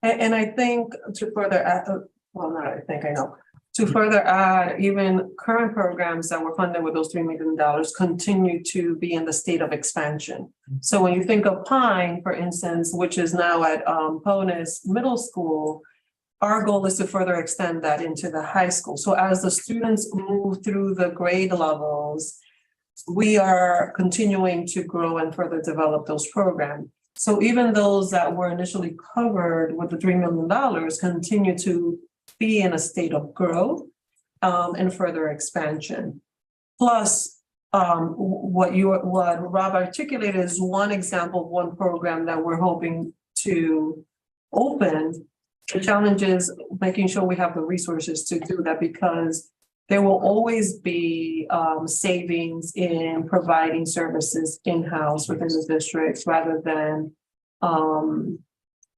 And I think to further add, well, not I think I know. To further add, even current programs that were funded with those $3 million continue to be in the state of expansion. So when you think of Pine, for instance, which is now at Ponus Middle School, our goal is to further extend that into the high school. So as the students move through the grade levels, we are continuing to grow and further develop those programs. So even those that were initially covered with the $3 million continue to be in a state of growth and further expansion. Plus, what Rob articulated is one example of one program that we're hoping to open. The challenge is making sure we have the resources to do that, because there will always be savings in providing services in-house within the districts rather than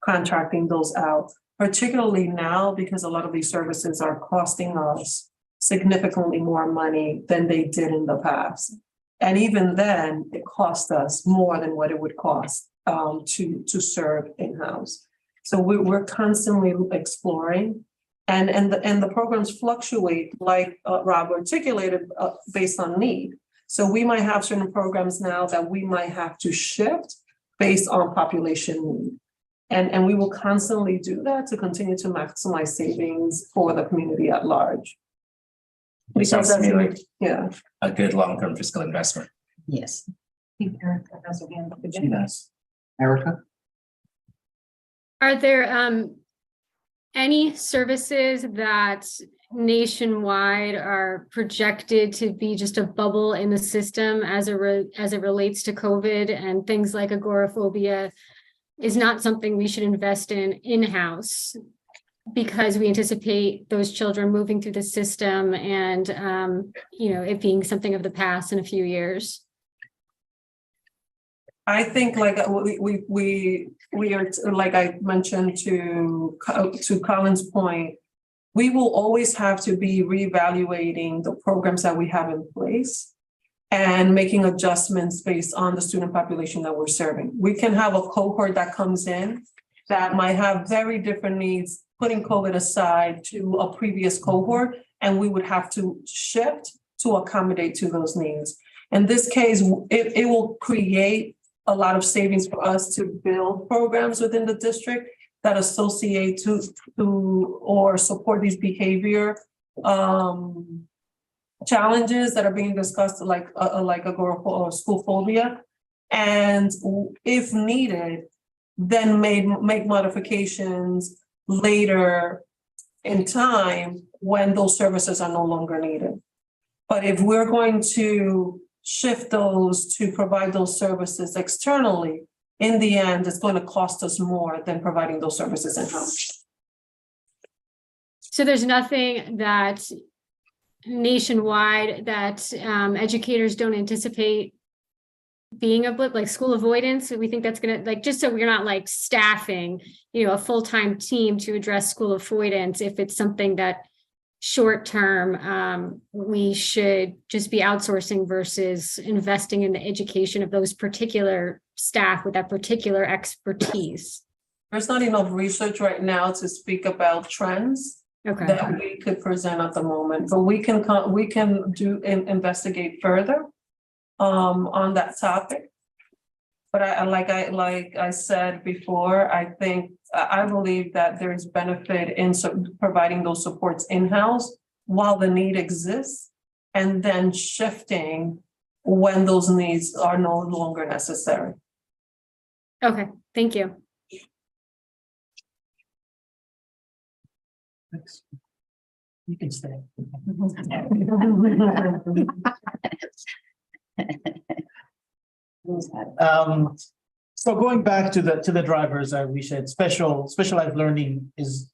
contracting those out. Particularly now, because a lot of these services are costing us significantly more money than they did in the past. And even then, it cost us more than what it would cost to serve in-house. So we're constantly exploring, and the programs fluctuate, like Rob articulated, based on need. So we might have certain programs now that we might have to shift based on population need. And we will constantly do that to continue to maximize savings for the community at large. It sounds to me like Yeah. a good long-term fiscal investment. Yes. She does. Erica? Are there any services that nationwide are projected to be just a bubble in the system as it relates to COVID, and things like agoraphobia is not something we should invest in-house because we anticipate those children moving through the system and it being something of the past in a few years? I think like we are, like I mentioned to Colin's point, we will always have to be reevaluating the programs that we have in place and making adjustments based on the student population that we're serving. We can have a cohort that comes in that might have very different needs, putting COVID aside, to a previous cohort, and we would have to shift to accommodate to those needs. In this case, it will create a lot of savings for us to build programs within the district that associate to or support these behavior challenges that are being discussed, like agoraphobic or school phobia, and if needed, then make modifications later in time when those services are no longer needed. But if we're going to shift those to provide those services externally, in the end, it's going to cost us more than providing those services in-house. So there's nothing that nationwide that educators don't anticipate being a blip, like school avoidance. We think that's gonna, like, just so we're not like staffing, a full-time team to address school avoidance. If it's something that short-term, we should just be outsourcing versus investing in the education of those particular staff with that particular expertise. There's not enough research right now to speak about trends Okay. that we could present at the moment, but we can investigate further on that topic. But I said before, I believe that there's benefit in providing those supports in-house while the need exists, and then shifting when those needs are no longer necessary. Okay, thank you. You can stay. So going back to the drivers, we said specialized learning is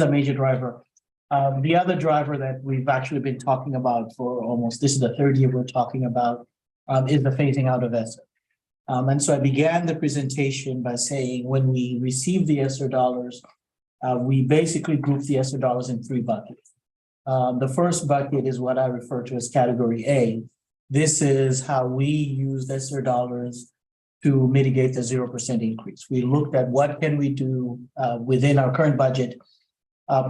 a major driver. The other driver that we've actually been talking about for almost, this is the third year we're talking about, is the phasing out of ESSER. And so I began the presentation by saying when we received the ESSER dollars, we basically grouped the ESSER dollars in three buckets. The first bucket is what I refer to as category A. This is how we use ESSER dollars to mitigate the 0% increase. We looked at what can we do within our current budget,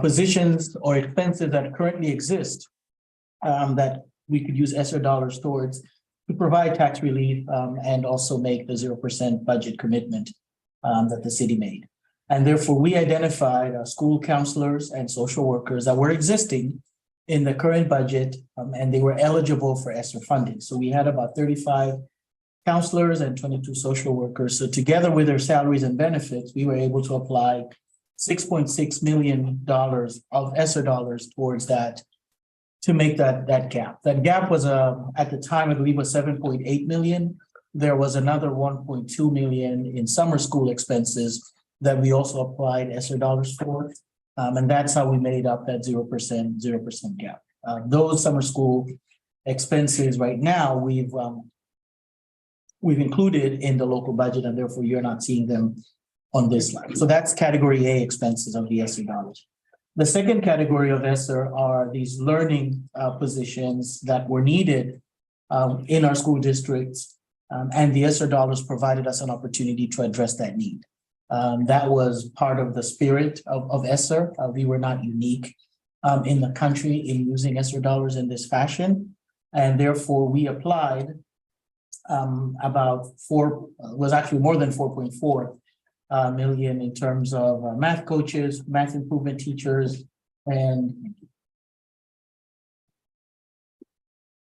positions or expenses that currently exist that we could use ESSER dollars towards to provide tax relief and also make the 0% budget commitment that the city made. And therefore, we identified school counselors and social workers that were existing in the current budget and they were eligible for ESSER funding. So we had about 35 counselors and 22 social workers. So together with their salaries and benefits, we were able to apply $6.6 million of ESSER dollars towards that to make that gap. That gap was at the time, I believe, was 7.8 million. There was another 1.2 million in summer school expenses that we also applied ESSER dollars for. And that's how we made up that 0% gap. Those summer school expenses right now, we've included in the local budget, and therefore you're not seeing them on this line. So that's category A expenses of the ESSER dollars. The second category of ESSER are these learning positions that were needed in our school districts, and the ESSER dollars provided us an opportunity to address that need. That was part of the spirit of ESSER. We were not unique in the country in using ESSER dollars in this fashion, and therefore we applied was actually more than 4.4 million in terms of math coaches, math improvement teachers, and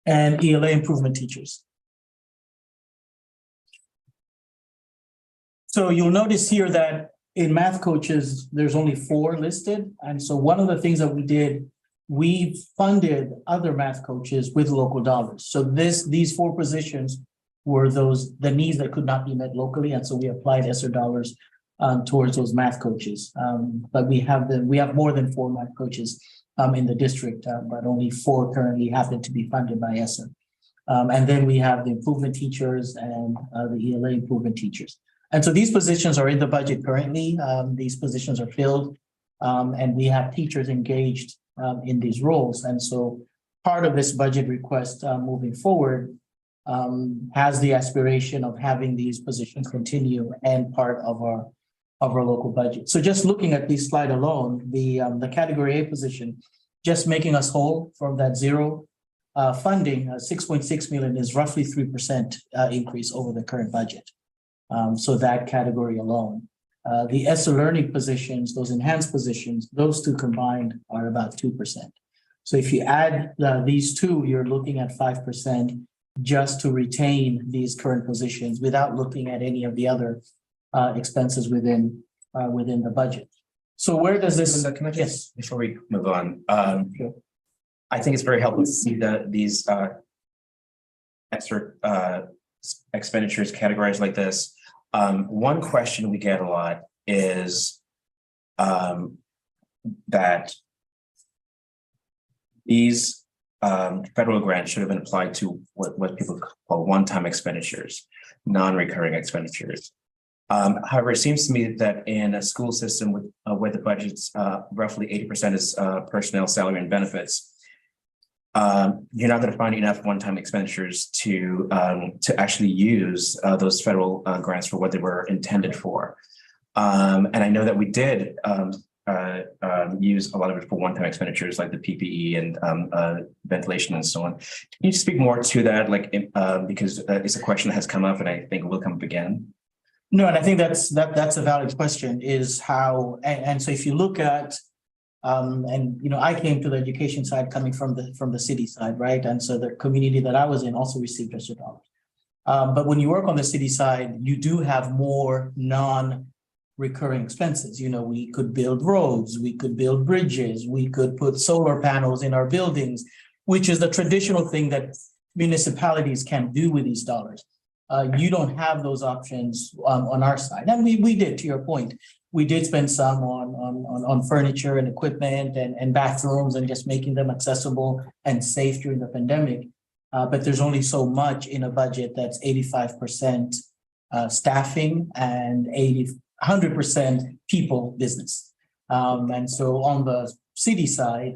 ELA improvement teachers. So you'll notice here that in math coaches, there's only 4 listed. And so one of the things that we did, we funded other math coaches with local dollars. So these 4 positions were the needs that could not be met locally. And so we applied ESSER dollars towards those math coaches. But we have more than 4 math coaches in the district, but only 4 currently happen to be funded by ESSER. And then we have the improvement teachers and the ELA improvement teachers. And so these positions are in the budget currently. These positions are filled, and we have teachers engaged in these roles. And so part of this budget request moving forward has the aspiration of having these positions continue and part of our local budget. So just looking at this slide alone, the category A position, just making us whole from that zero funding, 6.6 million is roughly 3% increase over the current budget. So that category alone. The ESSER learning positions, those enhanced positions, those 2 combined are about 2%. So if you add these 2, you're looking at 5% just to retain these current positions without looking at any of the other expenses within the budget. So where does this? Linda, can I just, yes, before we move on, sure. I think it's very helpful to see these extra expenditures categorized like this. One question we get a lot is that these federal grants should have been applied to what people call one-time expenditures, non-recurring expenditures. However, it seems to me that in a school system with where the budget's roughly 80% is personnel, salary, and benefits, you're not going to find enough one-time expenditures to actually use those federal grants for what they were intended for. And I know that we did use a lot of it for one-time expenditures like the PPE and ventilation and so on. Can you speak more to that, because it's a question that has come up and I think will come up again? No, and I think that's a valid question, is how, and so if you look at and I came to the education side coming from the city side, right? And so the community that I was in also received ESSER dollars. But when you work on the city side, you do have more non-recurring expenses. We could build roads, we could build bridges, we could put solar panels in our buildings, which is the traditional thing that municipalities can do with these dollars. You don't have those options on our side. And we did, to your point, we did spend some on furniture and equipment and bathrooms and just making them accessible and safe during the pandemic. But there's only so much in a budget that's 85% staffing and 100% people business. And so on the city side,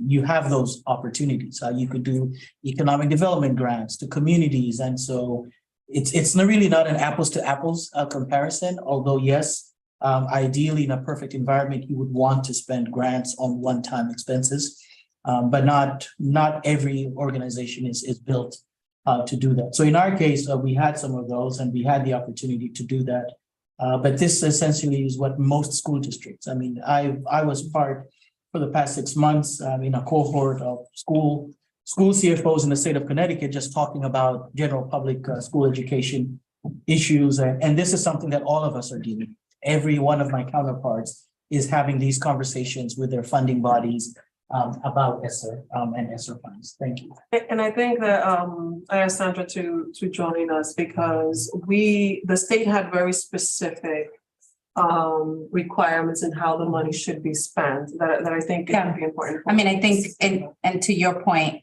you have those opportunities. You could do economic development grants to communities. And so it's really not an apples to apples comparison, although yes, ideally in a perfect environment, you would want to spend grants on one-time expenses. But not every organization is built to do that. So in our case, we had some of those and we had the opportunity to do that. But this essentially is what most school districts, I mean, I was part for the past 6 months in a cohort of school CFOs in the state of Connecticut, just talking about general public school education issues. And this is something that all of us are dealing with. Every one of my counterparts is having these conversations with their funding bodies about ESSER and ESSER funds. Thank you. And I think that I asked Sandra to join us because the state had very specific requirements in how the money should be spent that I think it would be important. I mean, I think, and to your point,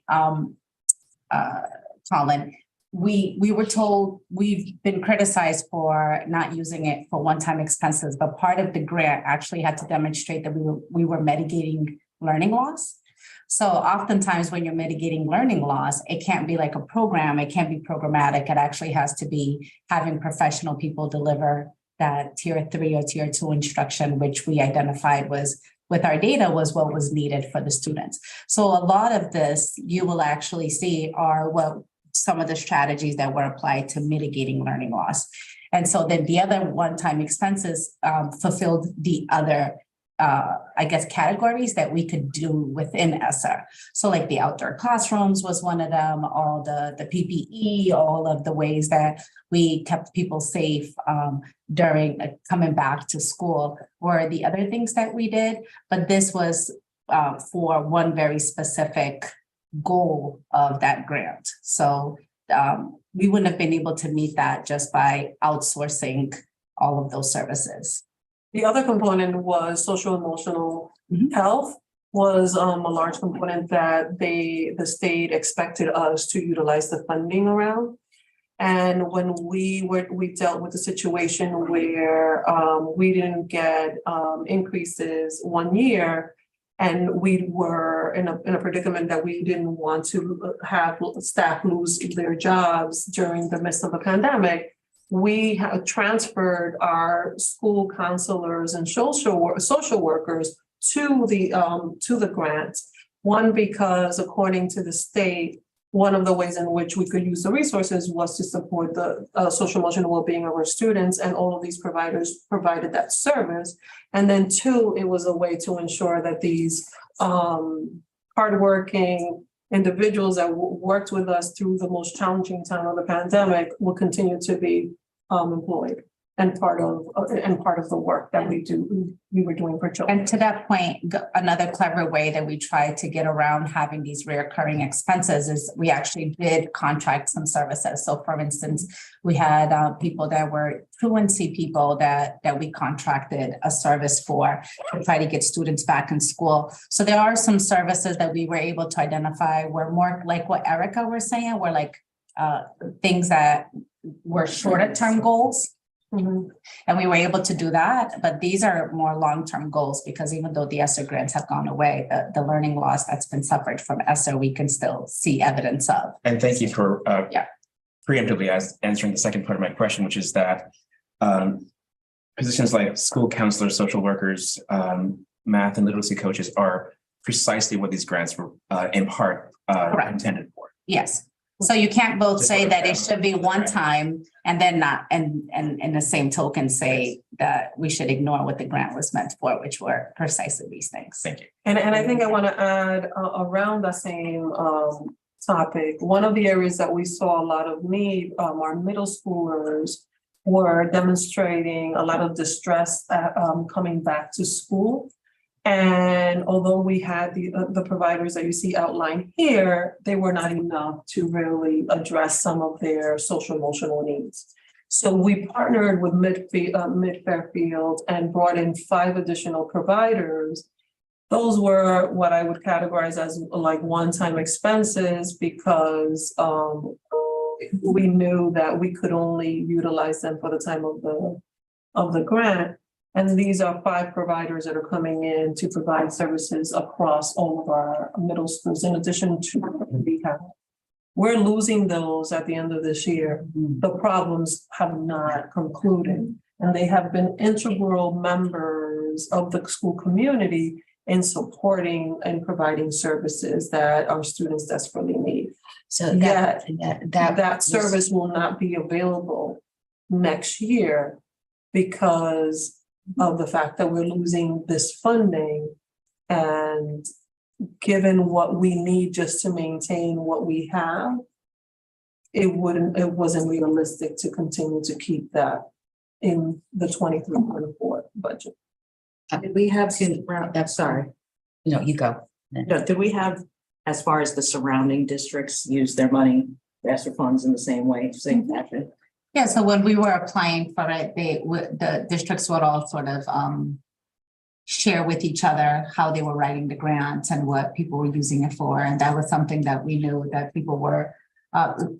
Colin, we were told we've been criticized for not using it for one-time expenses, but part of the grant actually had to demonstrate that we were mitigating learning loss. So oftentimes when you're mitigating learning loss, it can't be like a program, it can't be programmatic. It actually has to be having professional people deliver that tier 3 or tier 2 instruction, which we identified was with our data was what was needed for the students. So a lot of this you will actually see are some of the strategies that were applied to mitigating learning loss. And so then the other one-time expenses fulfilled the other categories that we could do within ESSER. So like the outdoor classrooms was one of them, all the PPE, all of the ways that we kept people safe during coming back to school were the other things that we did. But this was for one very specific goal of that grant. So we wouldn't have been able to meet that just by outsourcing all of those services. The other component was social emotional health was a large component that the state expected us to utilize the funding around. And when we dealt with a situation where we didn't get increases 1 year, and we were in a predicament that we didn't want to have staff lose their jobs during the midst of the pandemic, we have transferred our school counselors and social workers to the grant. One, because according to the state, one of the ways in which we could use the resources was to support the social emotional well-being of our students, and all of these providers provided that service. And then two, it was a way to ensure that these hardworking individuals that worked with us through the most challenging time of the pandemic will continue to be employed and part of the work that we were doing for children. And to that point, another clever way that we tried to get around having these recurring expenses is we actually did contract some services. So for instance, we had people that were truancy people that we contracted a service for to try to get students back in school. So there are some services that we were able to identify were more like what Erica was saying, were like things that were shorter term goals. Mm-hmm. And we were able to do that, but these are more long-term goals because even though the ESSER grants have gone away, the learning loss that's been suffered from ESSER, we can still see evidence of. And thank you for preemptively answering the second part of my question, which is that positions like school counselors, social workers, math and literacy coaches are precisely what these grants were in part intended for. Yes. So you can't both say that it should be one time and then not, and in the same token say that we should ignore what the grant was meant for, which were precisely these things. Thank you. And I think I want to add around the same topic. One of the areas that we saw a lot of need, our middle schoolers were demonstrating a lot of distress coming back to school. And although we had the providers that you see outlined here, they were not enough to really address some of their social emotional needs. So we partnered with Mid Fairfield and brought in 5 additional providers. Those were what I would categorize as like one-time expenses because we knew that we could only utilize them for the time of the grant. And these are 5 providers that are coming in to provide services across all of our middle schools, in addition to rehab. We're losing those at the end of this year. The problems have not concluded, and they have been integral members of the school community in supporting and providing services that our students desperately need. So Yet, that that service will not be available next year because of the fact that we're losing this funding. And given what we need just to maintain what we have, it wasn't realistic to continue to keep that in the 23-24 budget. Did we have, I'm sorry, No, you go. no, did we have, as far as the surrounding districts, use their money, ESSER funds in the same way, same fashion? Yeah, so when we were applying for it, the districts would all sort of share with each other how they were writing the grants and what people were using it for. And that was something that we knew that people were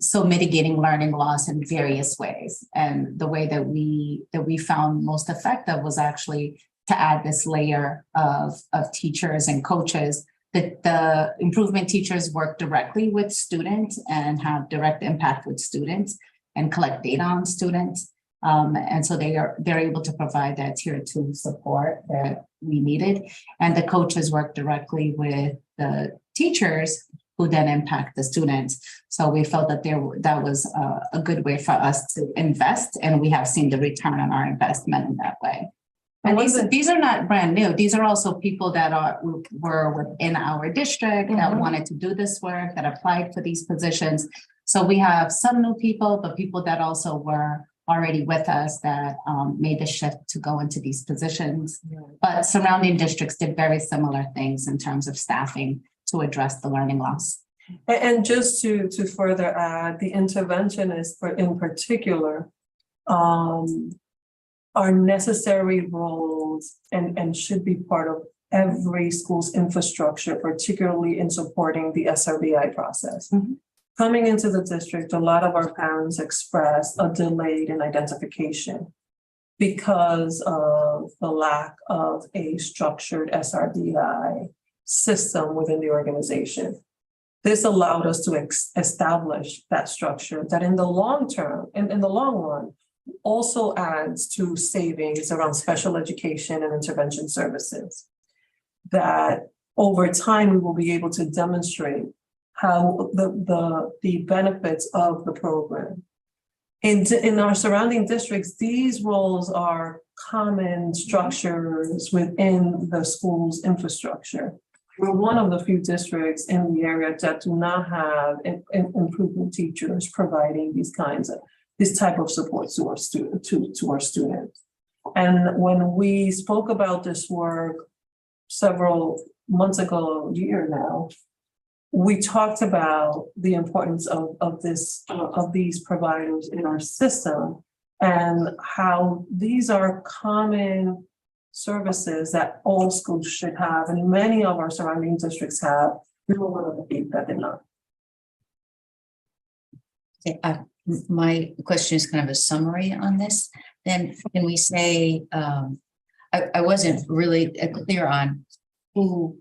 so mitigating learning loss in various ways. And the way that we found most effective was actually to add this layer of teachers and coaches. That the improvement teachers work directly with students and have direct impact with students and collect data on students. And so they're able to provide that tier 2 support that we needed. And the coaches work directly with the teachers who then impact the students. So we felt that that was a good way for us to invest, and we have seen the return on our investment in that way. And these are not brand new. These are also people that were within our district that wanted to do this work, that applied for these positions. So we have some new people, but people that also were already with us that made the shift to go into these positions. But surrounding districts did very similar things in terms of staffing to address the learning loss. And just to further add, the interventionists in particular are necessary roles and should be part of every school's infrastructure, particularly in supporting the SRBI process. Coming into the district, a lot of our parents expressed a delay in identification because of the lack of a structured SRBI system within the organization. This allowed us to establish that structure that in the long term, in the long run, also adds to savings around special education and intervention services. That over time, we will be able to demonstrate how the benefits of the program. In our surrounding districts, these roles are common structures within the school's infrastructure. We're one of the few districts in the area that do not have improvement teachers providing this type of support to our students. And when we spoke about this work several months ago, a year now, we talked about the importance of these providers in our system and how these are common services that all schools should have, and many of our surrounding districts have. We were one of the few that did not. My question is kind of a summary on this. Then can we say, I wasn't really clear on who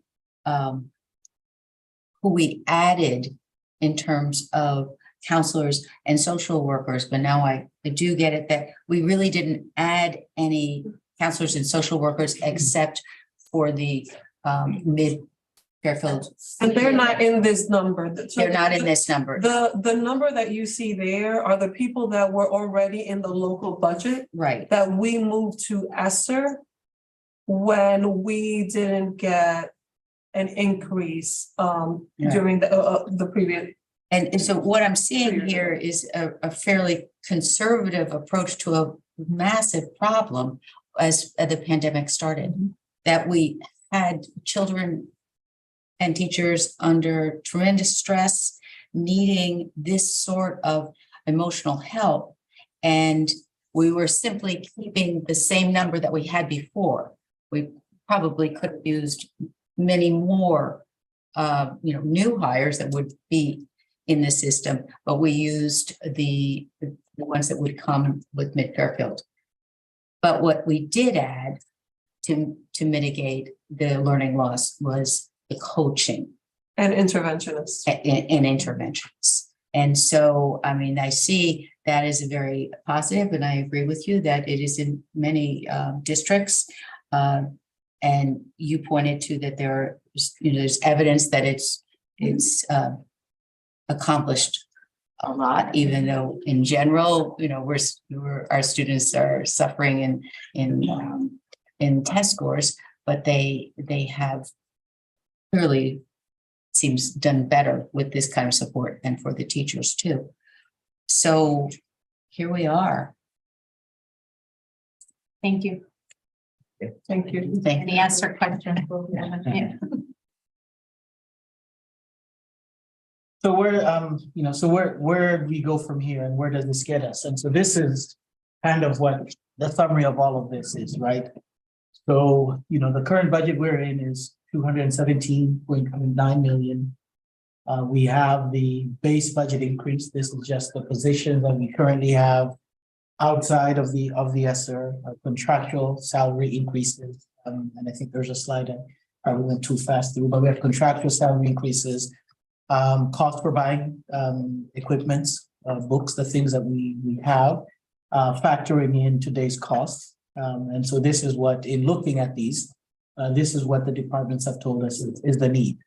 we added in terms of counselors and social workers, but now I do get it that we really didn't add any counselors and social workers except for the Mid Fairfield. And they're not in this number. They're not in this number. The number that you see there are the people that were already in the local budget. Right. That we moved to ESSER when we didn't get an increase during the previous. And so what I'm seeing here is a fairly conservative approach to a massive problem as the pandemic started, that we had children and teachers under tremendous stress, needing this sort of emotional help. And we were simply keeping the same number that we had before. We probably could have used many more, new hires that would be in the system, but we used the ones that would come with Mid-Fairfield. But what we did add to mitigate the learning loss was the coaching And interventionists. and interventions. And so, I mean, I see that as a very positive, and I agree with you that it is in many districts. And you pointed to that there's evidence that it's accomplished a lot, even though in general, our students are suffering in test scores, but they have clearly seems done better with this kind of support and for the teachers too. So here we are. Thank you. Thank you. Thank Any answer question? Yeah. So where do we go from here and where does this get us? And so this is kind of what the summary of all of this is, right? So, the current budget we're in is 217.9 million. We have the base budget increase. This is just the positions that we currently have outside of the ESSER, contractual salary increases. And I think there's a slide that probably went too fast through, but we have contractual salary increases, cost for buying equipments, books, the things that we have, factoring in today's costs. And so this is what, in looking at these, this is what the departments have told us is the need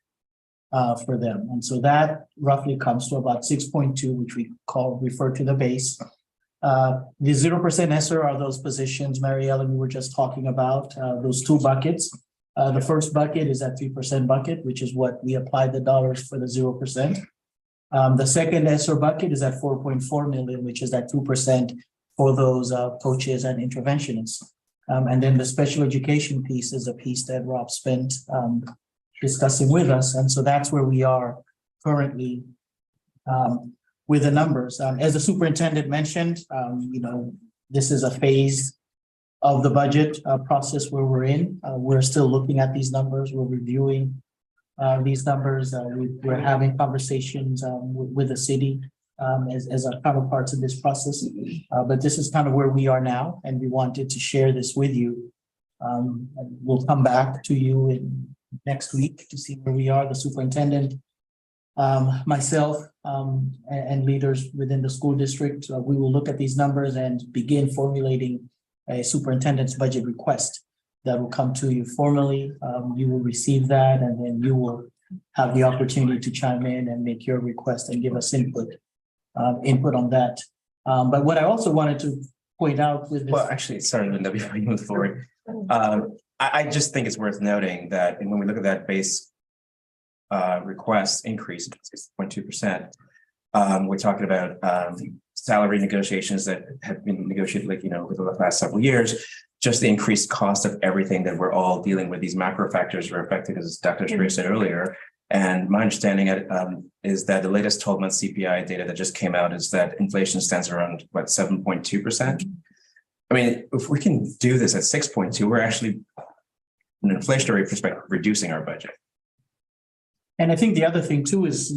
for them. And so that roughly comes to about 6.2, which we refer to the base. The 0% ESSER are those positions, Mary Ellen, we were just talking about, those two buckets. The first bucket is that 3% bucket, which is what we applied the dollars for the 0%. The second ESSER bucket is at 4.4 million, which is that 2% for those coaches and interventionists. And then the special education piece is a piece that Rob spent discussing with us. And so that's where we are currently with the numbers. As the superintendent mentioned, this is a phase of the budget process where we're in. We're still looking at these numbers. We're reviewing these numbers. We're having conversations with the city as our counterparts in this process. But this is kind of where we are now, and we wanted to share this with you. We'll come back to you in next week to see where we are, the superintendent, myself, and leaders within the school district. We will look at these numbers and begin formulating a superintendent's budget request that will come to you formally. You will receive that, and then you will have the opportunity to chime in and make your request and give us input on that. But what I also wanted to point out with this. Well, actually, sorry, Linda, before you move forward, I just think it's worth noting that when we look at that base request increase, 6.2%, we're talking about salary negotiations that have been negotiated, over the last several years. Just the increased cost of everything that we're all dealing with, these macro factors are affected, as Dr. Spray said earlier. And my understanding is that the latest 12-month CPI data that just came out is that inflation stands around 7.2%. I mean, if we can do this at 6.2, we're actually, from an inflationary perspective, reducing our budget. And I think the other thing too is,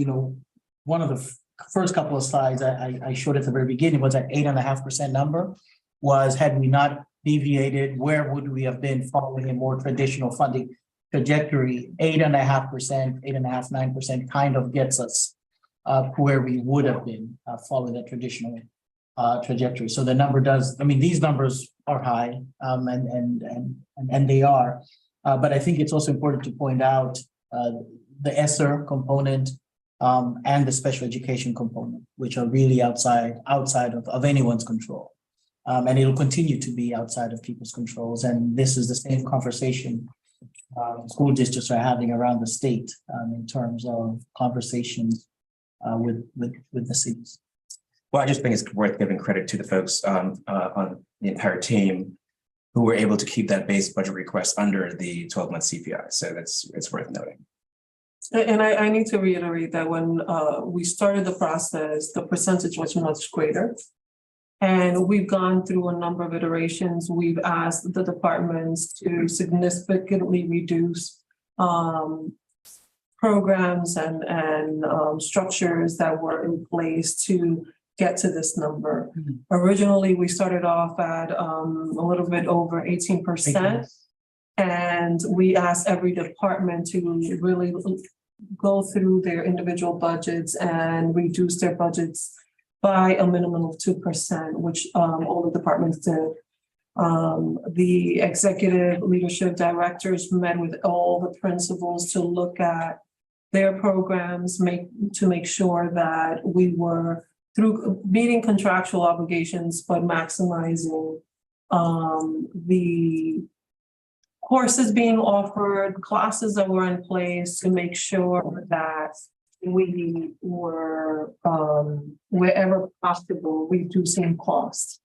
one of the first couple of slides I showed at the very beginning was that 8.5% number was, had we not deviated, where would we have been following a more traditional funding trajectory? 8.5%, 8.5%, 9% kind of gets us where we would have been following the traditional trajectory. So the number does, these numbers are high, and they are, but I think it's also important to point out the ESSER component and the special education component, which are really outside of anyone's control. And it'll continue to be outside of people's controls. And this is the same conversation school districts are having around the state in terms of conversations with the cities. Well, I just think it's worth giving credit to the folks on the entire team who were able to keep that base budget request under the 12-month CPI. So it's worth noting. And I need to reiterate that when we started the process, the percentage was much greater. And we've gone through a number of iterations. We've asked the departments to significantly reduce programs and structures that were in place to get to this number. Originally, we started off at a little bit over 18%. And we asked every department to really go through their individual budgets and reduce their budgets by a minimum of 2%, which all the departments did. The executive leadership directors met with all the principals to look at their programs, to make sure that we were through meeting contractual obligations, but maximizing the courses being offered, classes that were in place to make sure that we were, wherever possible, reducing costs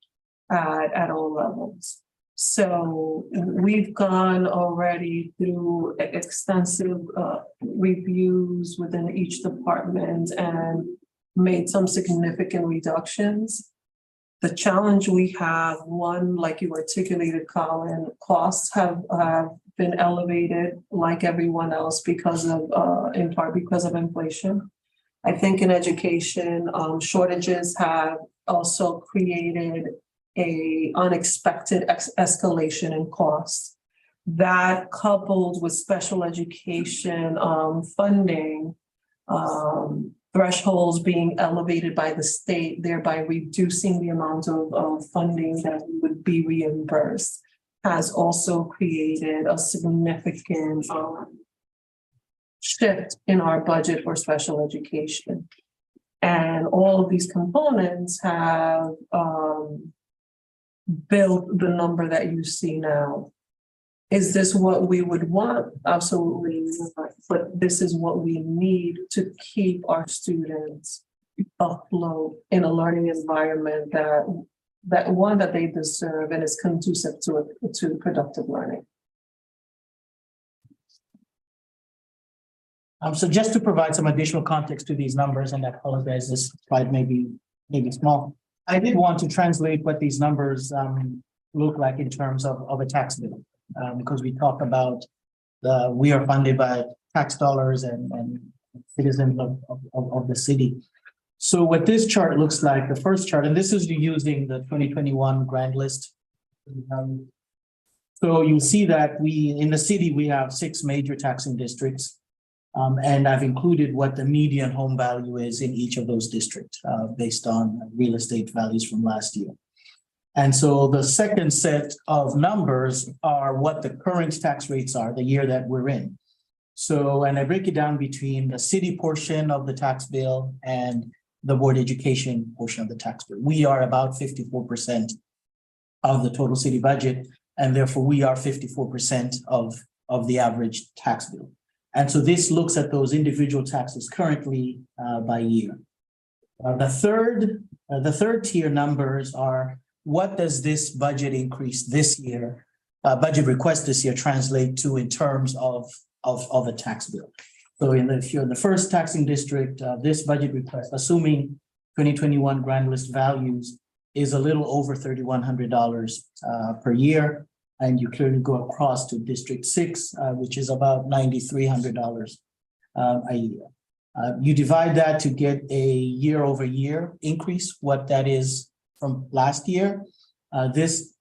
at all levels. So we've gone already through extensive reviews within each department and made some significant reductions. The challenge we have, one, like you articulated, Colin, costs have been elevated like everyone else because of, in part because of inflation. I think in education, shortages have also created a unexpected escalation in costs. That coupled with special education funding, thresholds being elevated by the state, thereby reducing the amount of funding that would be reimbursed, has also created a significant shift in our budget for special education. And all of these components have built the number that you see now. Is this what we would want? Absolutely not. But this is what we need to keep our students afloat in a learning environment that they deserve and is conducive to productive learning. So just to provide some additional context to these numbers, and I apologize, this slide may be small. I did want to translate what these numbers look like in terms of a tax bill. Because we talk about we are funded by tax dollars and citizens of the city. So what this chart looks like, the first chart, and this is using the 2021 grand list. So you see that in the city, we have 6 major taxing districts. And I've included what the median home value is in each of those districts based on real estate values from last year. And so the second set of numbers are what the current tax rates are, the year that we're in. So, and I break it down between the city portion of the tax bill and the board education portion of the tax bill. We are about 54% of the total city budget, and therefore we are 54% of the average tax bill. And so this looks at those individual taxes currently by year. The third tier numbers are, what does this budget increase this year, budget request this year translate to in terms of a tax bill? So if you're in the first taxing district, this budget request, assuming 2021 grand list values, is a little over $3,100 per year. And you clearly go across to District 6, which is about $9,300 a year. You divide that to get a year over year increase, what that is from last year. This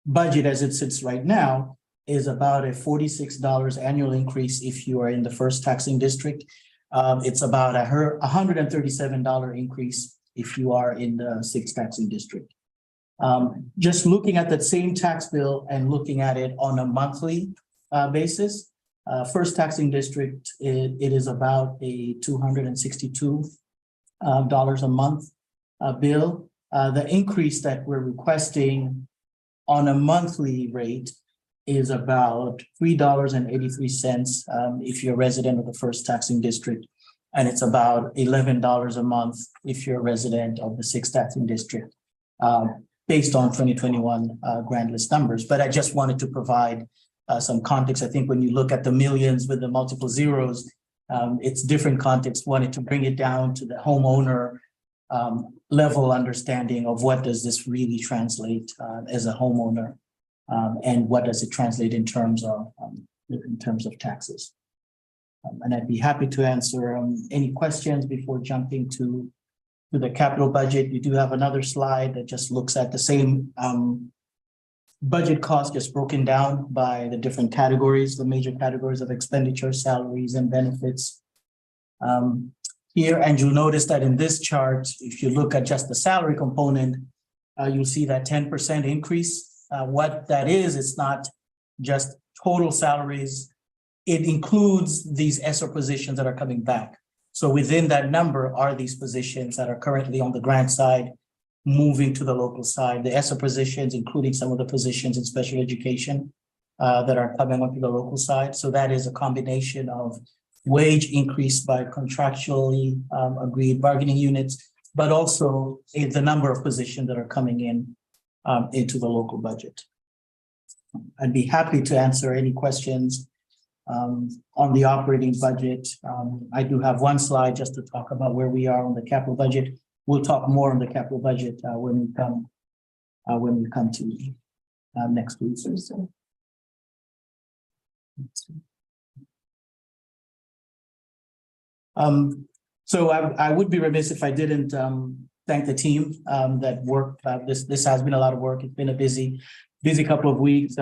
budget as it sits right now is about a $46 annual increase if you are in the first taxing district. It's about a $137 increase if you are in the sixth taxing district. Just looking at that same tax bill and looking at it on a monthly basis, first taxing district, it is about a $262 a month bill. The increase that we're requesting on a monthly rate is about $3.83 if you're a resident of the first taxing district, and it's about $11 a month if you're a resident of the sixth taxing district. based on 2021 grant list numbers. But I just wanted to provide some context. I think when you look at the millions with the multiple zeros, it's different context. Wanted to bring it down to the homeowner level understanding of what does this really translate as a homeowner, and what does it translate in terms of taxes. And I'd be happy to answer any questions before jumping to the capital budget. You do have another slide that just looks at the same budget cost, just broken down by the different categories, the major categories of expenditure, salaries, and benefits. Here, and you'll notice that in this chart, if you look at just the salary component, you'll see that 10% increase. What that is, it's not just total salaries. It includes these ESSER positions that are coming back. So within that number are these positions that are currently on the grant side, moving to the local side, the ESSER positions, including some of the positions in special education that are coming onto the local side. So that is a combination of wage increase by contractually agreed bargaining units, but also the number of positions that are coming in into the local budget. I'd be happy to answer any questions on the operating budget. I do have one slide just to talk about where we are on the capital budget. We'll talk more on the capital budget when we come to next week. So I would be remiss if I didn't thank the team that worked. This has been a lot of work. It's been a busy couple of weeks.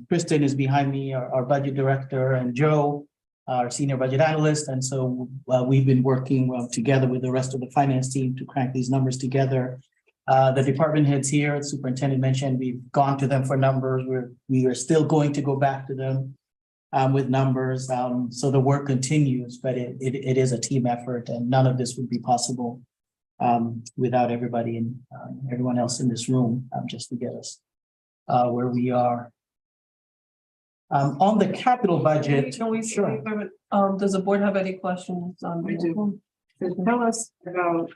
Kristen is behind me, our budget director, and Joe, our senior budget analyst. And so we've been working together with the rest of the finance team to crank these numbers together. The department heads here, the superintendent mentioned, we've gone to them for numbers. We are still going to go back to them with numbers. So the work continues, but it is a team effort, and none of this would be possible without everybody and everyone else in this room just to get us where we are. On the capital budget. Can we, Sure. does the board have any questions on? I do. So tell us about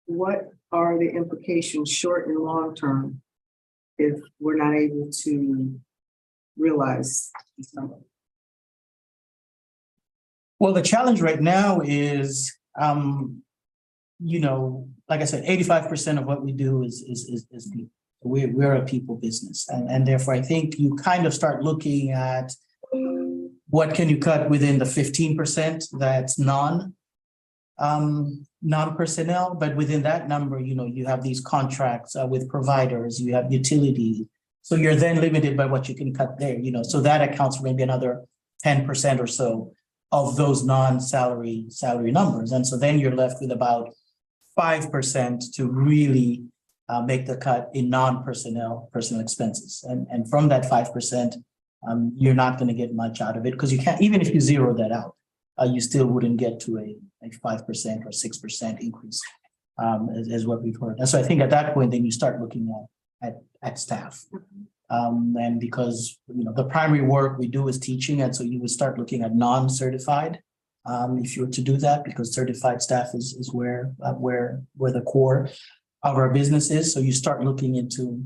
what are the implications, short and long term, if we're not able to realize this number? Well, the challenge right now is, like I said, 85% of what we do is people. We're a people business, and therefore I think you kind of start looking at what can you cut within the 15% that's non-personnel, but within that number, you have these contracts with providers, you have utility, so you're then limited by what you can cut there. So that accounts for maybe another 10% or so of those salary numbers, and so then you're left with about 5% to really make the cut in personal expenses. And from that 5%, you're not going to get much out of it, because you can't, even if you zero that out, you still wouldn't get to a 5% or 6% increase as what we've heard. And so I think at that point, then you start looking at staff. And because the primary work we do is teaching, and so you would start looking at non-certified if you were to do that, because certified staff is where the core of our business is. So you start looking into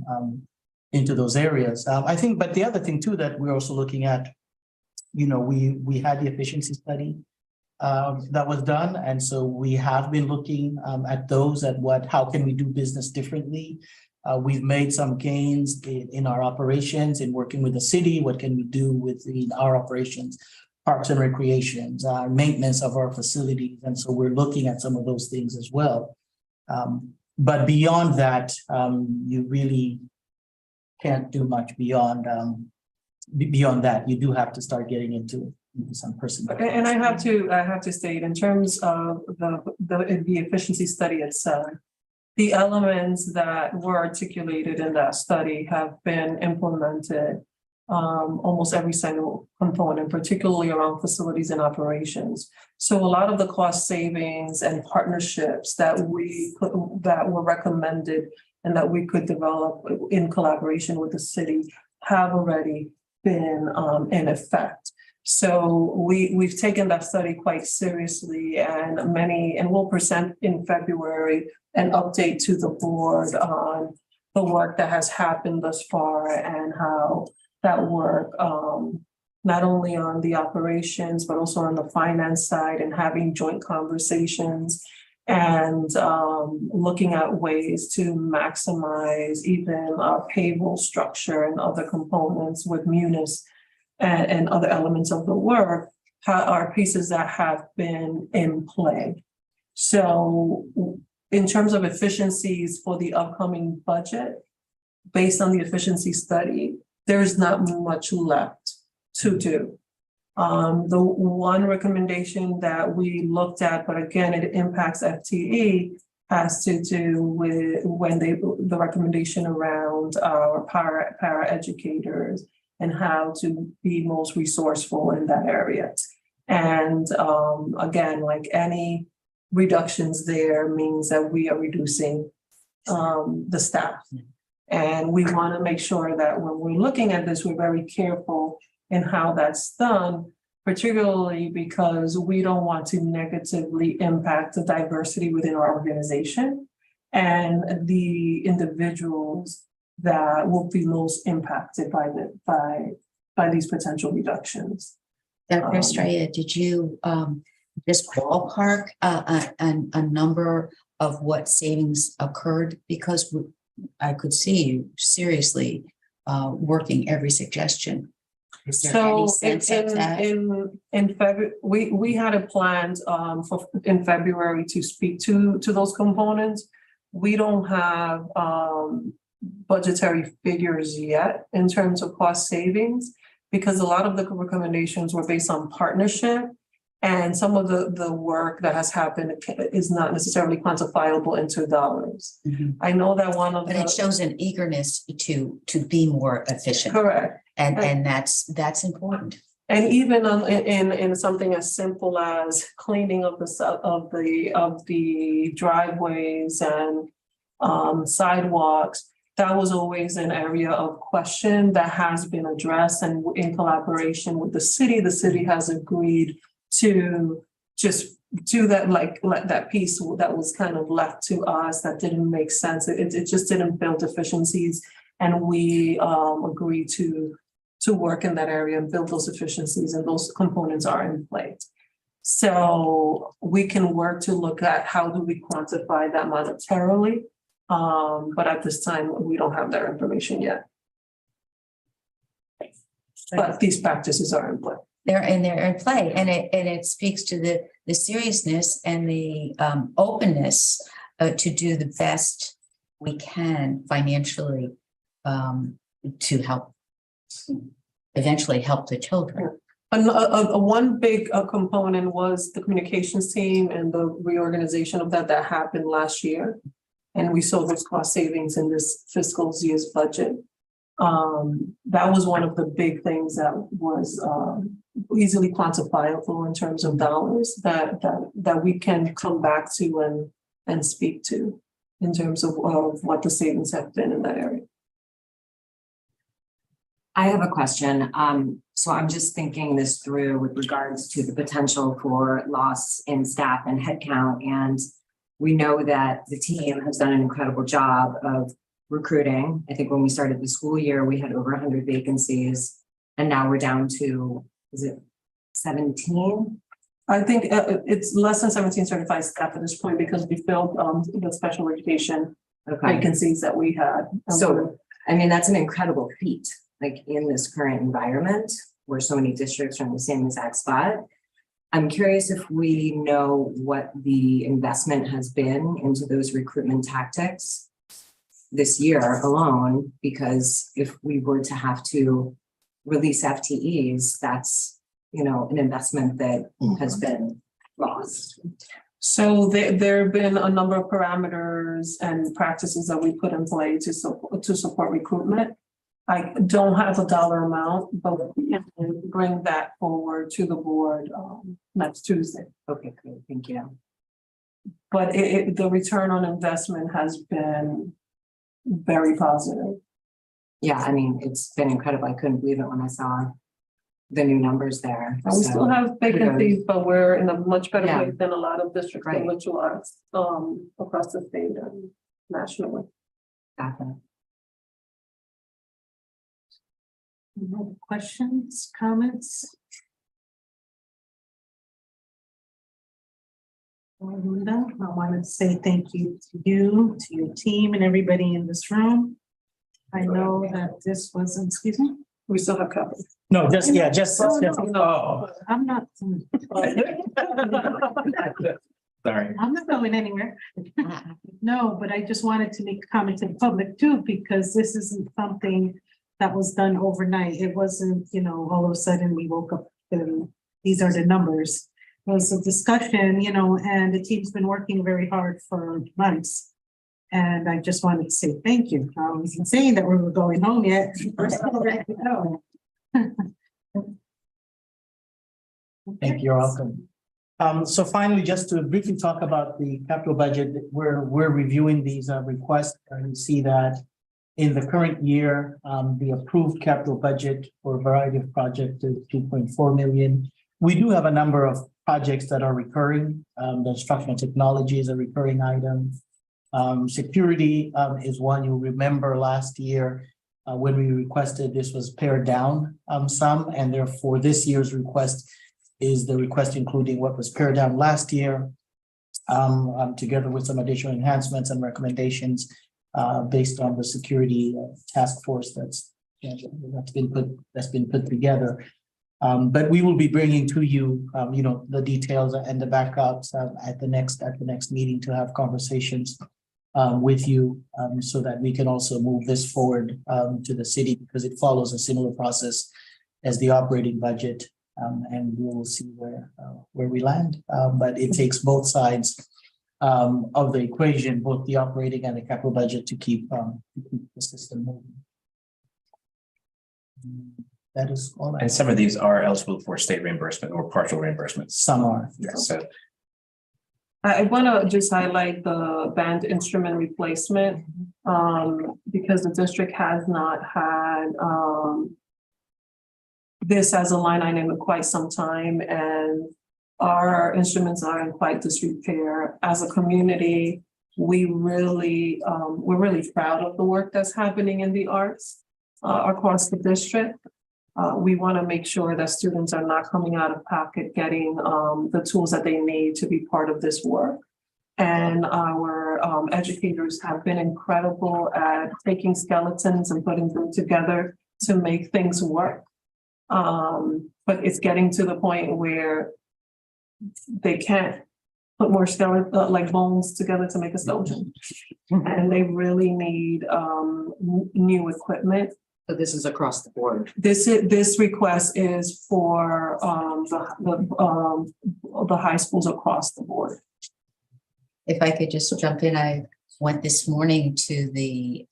those areas. I think, but the other thing too that we're also looking at, we had the efficiency study that was done, and so we have been looking at those, how can we do business differently. We've made some gains in our operations, in working with the city. What can we do within our operations, parks and recreations, maintenance of our facilities, and so we're looking at some of those things as well. But beyond that, you really can't do much beyond that. You do have to start getting into some personnel. And I have to state, in terms of the efficiency study itself, the elements that were articulated in that study have been implemented, almost every single component, particularly around facilities and operations. So a lot of the cost savings and partnerships that were recommended and that we could develop in collaboration with the city have already been in effect. So we've taken that study quite seriously, and we'll present in February an update to the board on the work that has happened thus far and how that work, not only on the operations, but also on the finance side and having joint conversations and looking at ways to maximize even our payroll structure and other components with Munis and other elements of the work are pieces that have been in play. So in terms of efficiencies for the upcoming budget, based on the efficiency study, there's not much left to do. The one recommendation that we looked at, but again, it impacts FTE, has to do with the recommendation around our para educators and how to be most resourceful in that area. And again, like any reductions there means that we are reducing the staff. And we want to make sure that when we're looking at this, we're very careful in how that's done, particularly because we don't want to negatively impact the diversity within our organization and the individuals that will be most impacted by these potential reductions. Dr. Estrella, did you just ballpark a number of what savings occurred? Because I could see you seriously working every suggestion. Is there any sense of that? In February, we had a plan in February to speak to those components. We don't have budgetary figures yet in terms of cost savings, because a lot of the recommendations were based on partnership. And some of the work that has happened is not necessarily quantifiable into dollars. Mm-hmm. I know that one of But it shows an eagerness to be more efficient. correct. And that's important. And even in something as simple as cleaning of the driveways and sidewalks, that was always an area of question that has been addressed, and in collaboration with the city has agreed to just do that, like that piece that was kind of left to us that didn't make sense. It just didn't build efficiencies, and we agreed to work in that area and build those efficiencies, and those components are in place. So we can work to look at how do we quantify that monetarily, but at this time we don't have that information yet. But these practices are in play. They're in play, and it speaks to the seriousness and the openness to do the best we can financially to help eventually help the children. One big component was the communications team and the reorganization of that happened last year, and we saw those cost savings in this fiscal year's budget. That was one of the big things that was easily quantifiable in terms of dollars that we can come back to and speak to in terms of what the savings have been in that area. I have a question. So I'm just thinking this through with regards to the potential for loss in staff and headcount. And we know that the team has done an incredible job of recruiting. I think when we started the school year, we had over 100 vacancies, and now we're down to, is it 17? I think it's less than 17 certified staff at this point because we filled the special education vacancies that we had. So, I mean, that's an incredible feat, like in this current environment where so many districts are in the same exact spot. I'm curious if we know what the investment has been into those recruitment tactics this year alone, because if we were to have to release FTEs, that's, you know, an investment that has been lost. So there have been a number of parameters and practices that we put in play to support recruitment. I don't have a dollar amount, but we can bring that forward to the board next Tuesday. Okay, great, thank you. But the return on investment has been very positive. Yeah, I mean, it's been incredible. I couldn't believe it when I saw the new numbers there. And we still have vacancies, but we're in a much better Yeah. place than a lot of districts in Right. which are across the state and nationally. Got that. Any other questions, comments? Linda, I wanted to say thank you to you, to your team and everybody in this room. I know that this wasn't, excuse me? We still have copies. No, just, yeah, just. No, I'm not, Sorry. I'm not going anywhere. No, but I just wanted to make a comment to the public too, because this isn't something that was done overnight. It wasn't, all of a sudden we woke up and these are the numbers. It was a discussion, and the team's been working very hard for months. And I just wanted to say thank you. I wasn't saying that we were going home yet. We're still ready to go. Thank you, you're welcome. So finally, just to briefly talk about the capital budget, we're reviewing these requests and you see that in the current year, the approved capital budget for a variety of projects is 2.4 million. We do have a number of projects that are recurring. The instructional technology is a recurring item. Security is one. You'll remember last year when we requested this was pared down some, and therefore this year's request is the request including what was pared down last year, together with some additional enhancements and recommendations based on the security task force that's been put together. But we will be bringing to you, the details and the backups at the next meeting to have conversations with you so that we can also move this forward to the city because it follows a similar process as the operating budget. And we will see where we land. But it takes both sides of the equation, both the operating and the capital budget to keep the system moving. That is all. And some of these are eligible for state reimbursement or partial reimbursement. Some are. Yes. So I want to just highlight the band instrument replacement, because the district has not had, this as a line item in quite some time, and our instruments are in quite disrepair. As a community, we're really proud of the work that's happening in the arts across the district. We want to make sure that students are not coming out of pocket getting the tools that they need to be part of this work. And our educators have been incredible at taking skeletons and putting them together to make things work. But it's getting to the point where they can't put more skeleton, like bones together to make a skeleton. And they really need new equipment. So this is across the board. This request is for the high schools across the board. If I could just jump in, I went this morning to the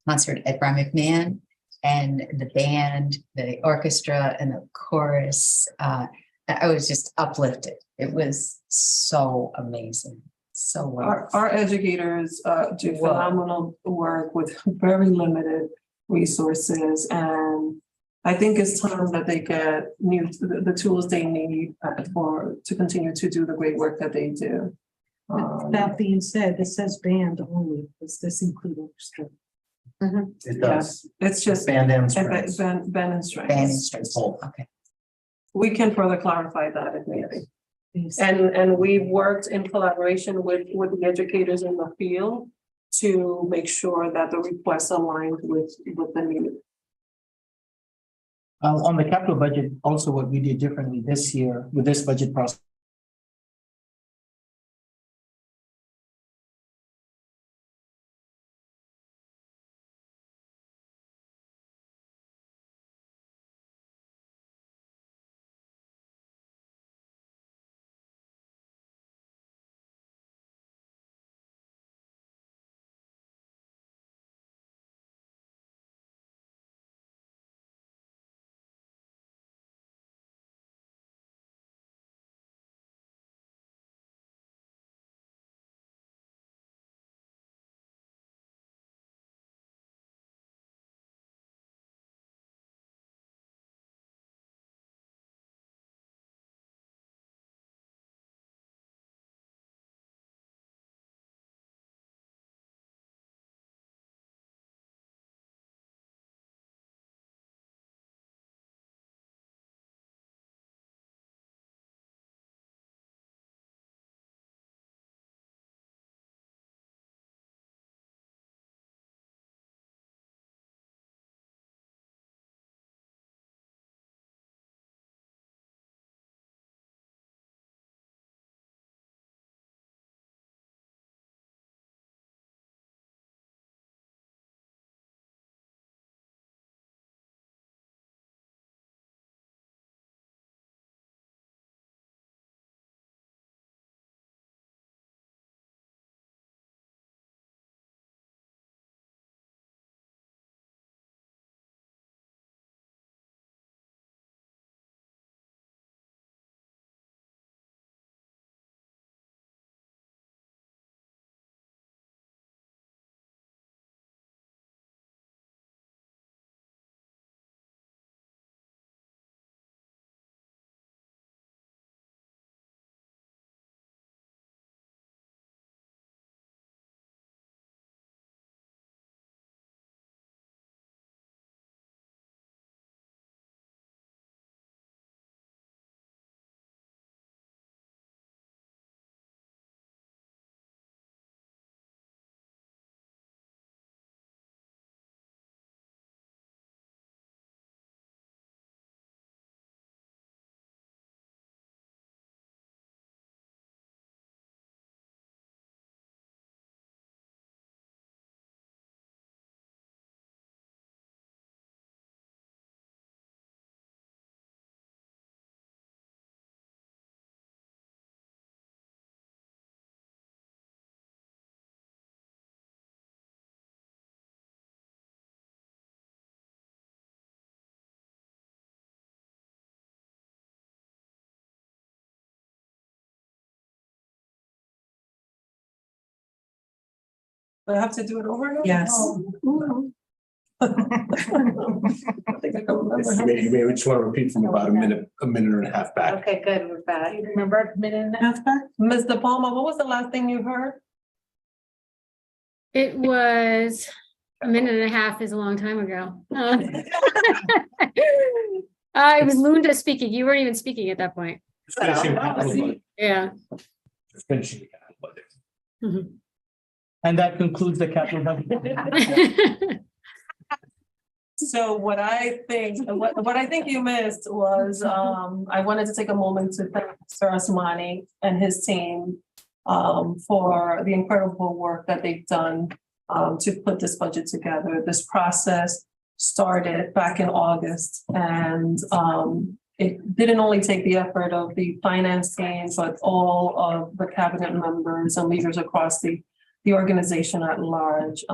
concert at Brian McMahon, and the band, the orchestra, and the chorus. I was just uplifted. It was so amazing. So wonderful. Our educators do phenomenal work with very limited resources, and I think it's time that they get the tools they need to continue to do the great work that they do. That being said, it says band only. Does this include orchestra? It does. It's just Band and band strings. and strings. Band instruments. Okay. We can further clarify that if needed. Please. And we've worked in collaboration with the educators in the field to make sure that the requests align with the need. On the capital budget, also what we did differently this year with this budget process I have to do it over again? Yes. Oh. I think I can remember. You may just want to repeat from about a minute and a half back. Okay, good, we're back. Remember a minute and a half back? Mr. Palmer, what was the last thing you heard? It was a minute and a half is a long time ago. It was Lunda speaking. You weren't even speaking at that point. Just finishing capital budget. Yeah. Just finishing the capital budget. Mhm. And that concludes the capital budget. So what I think you missed was, I wanted to take a moment to thank Mr. Asmani and his team for the incredible work that they've done to put this budget together. This process started back in August, and it didn't only take the effort of the finance team, but all of the cabinet members and leaders across the organization at large.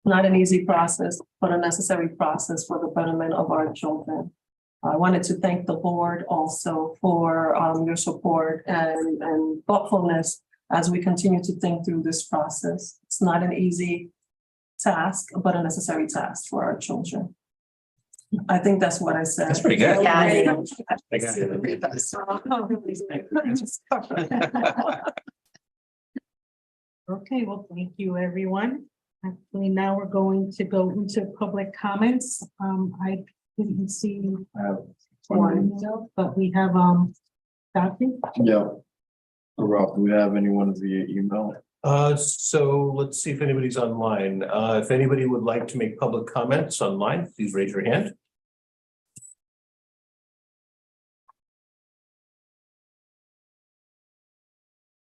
Not an easy process, but a necessary process for the betterment of our children. I wanted to thank the board also for your support and thoughtfulness as we continue to think through this process. It's not an easy task, but a necessary task for our children. I think that's what I said. That's pretty good. Yeah. Okay, well, thank you, everyone. Actually, now we're going to go into public comments. I didn't see one, but we have, Dr. Yeah. Ralph, do we have anyone via email? So let's see if anybody's online. If anybody would like to make public comments online, please raise your hand.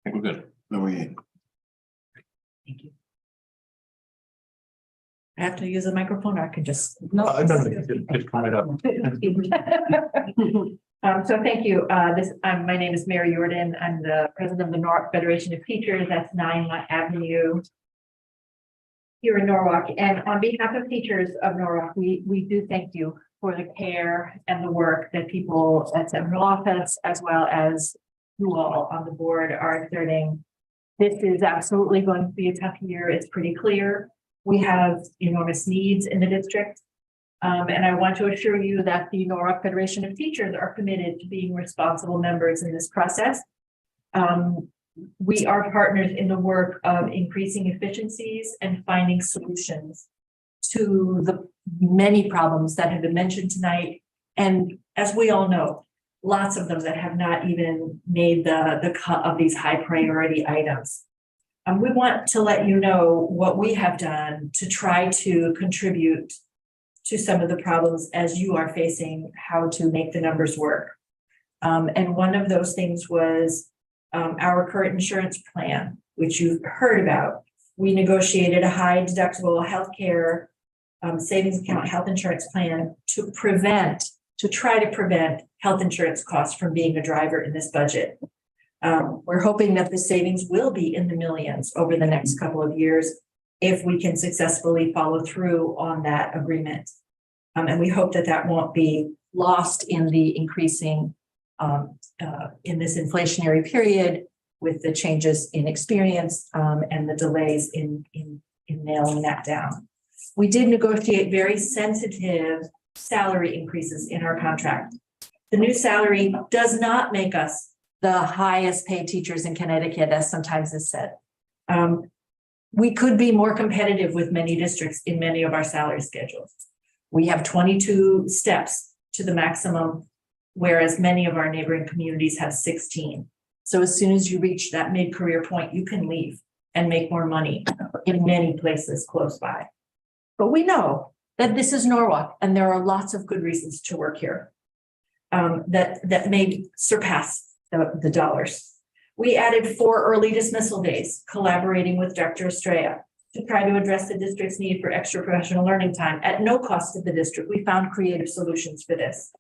I think we're good. No, we. I have to use a microphone or I can just. No, just comment up. So thank you. My name is Mary Jordan. I'm the president of the Norwalk Federation of Teachers. That's 9 Avenue here in Norwalk. And on behalf of teachers of Norwalk, we do thank you for the care and the work that people at Central Office, as well as you all on the board, are exerting. This is absolutely going to be a tough year. It's pretty clear. We have enormous needs in the district. And I want to assure you that the Norwalk Federation of Teachers are committed to being responsible members in this process. We are partners in the work of increasing efficiencies and finding solutions to the many problems that have been mentioned tonight. And as we all know, lots of them that have not even made the cut of these high priority items. We want to let you know what we have done to try to contribute to some of the problems as you are facing how to make the numbers work. And one of those things was our current insurance plan, which you've heard about. We negotiated a high deductible healthcare savings account health insurance plan to try to prevent health insurance costs from being a driver in this budget. We're hoping that the savings will be in the millions over the next couple of years if we can successfully follow through on that agreement. And we hope that that won't be lost in the increasing, in this inflationary period with the changes in experience and the delays in nailing that down. We did negotiate very sensitive salary increases in our contract. The new salary does not make us the highest paid teachers in Connecticut, as sometimes is said. We could be more competitive with many districts in many of our salary schedules. We have 22 steps to the maximum, whereas many of our neighboring communities have 16. So as soon as you reach that mid-career point, you can leave and make more money in many places close by. But we know that this is Norwalk and there are lots of good reasons to work here that may surpass the dollars. We added 4 early dismissal days, collaborating with Dr. Estrella to try to address the district's need for extra professional learning time at no cost to the district. We found creative solutions for this.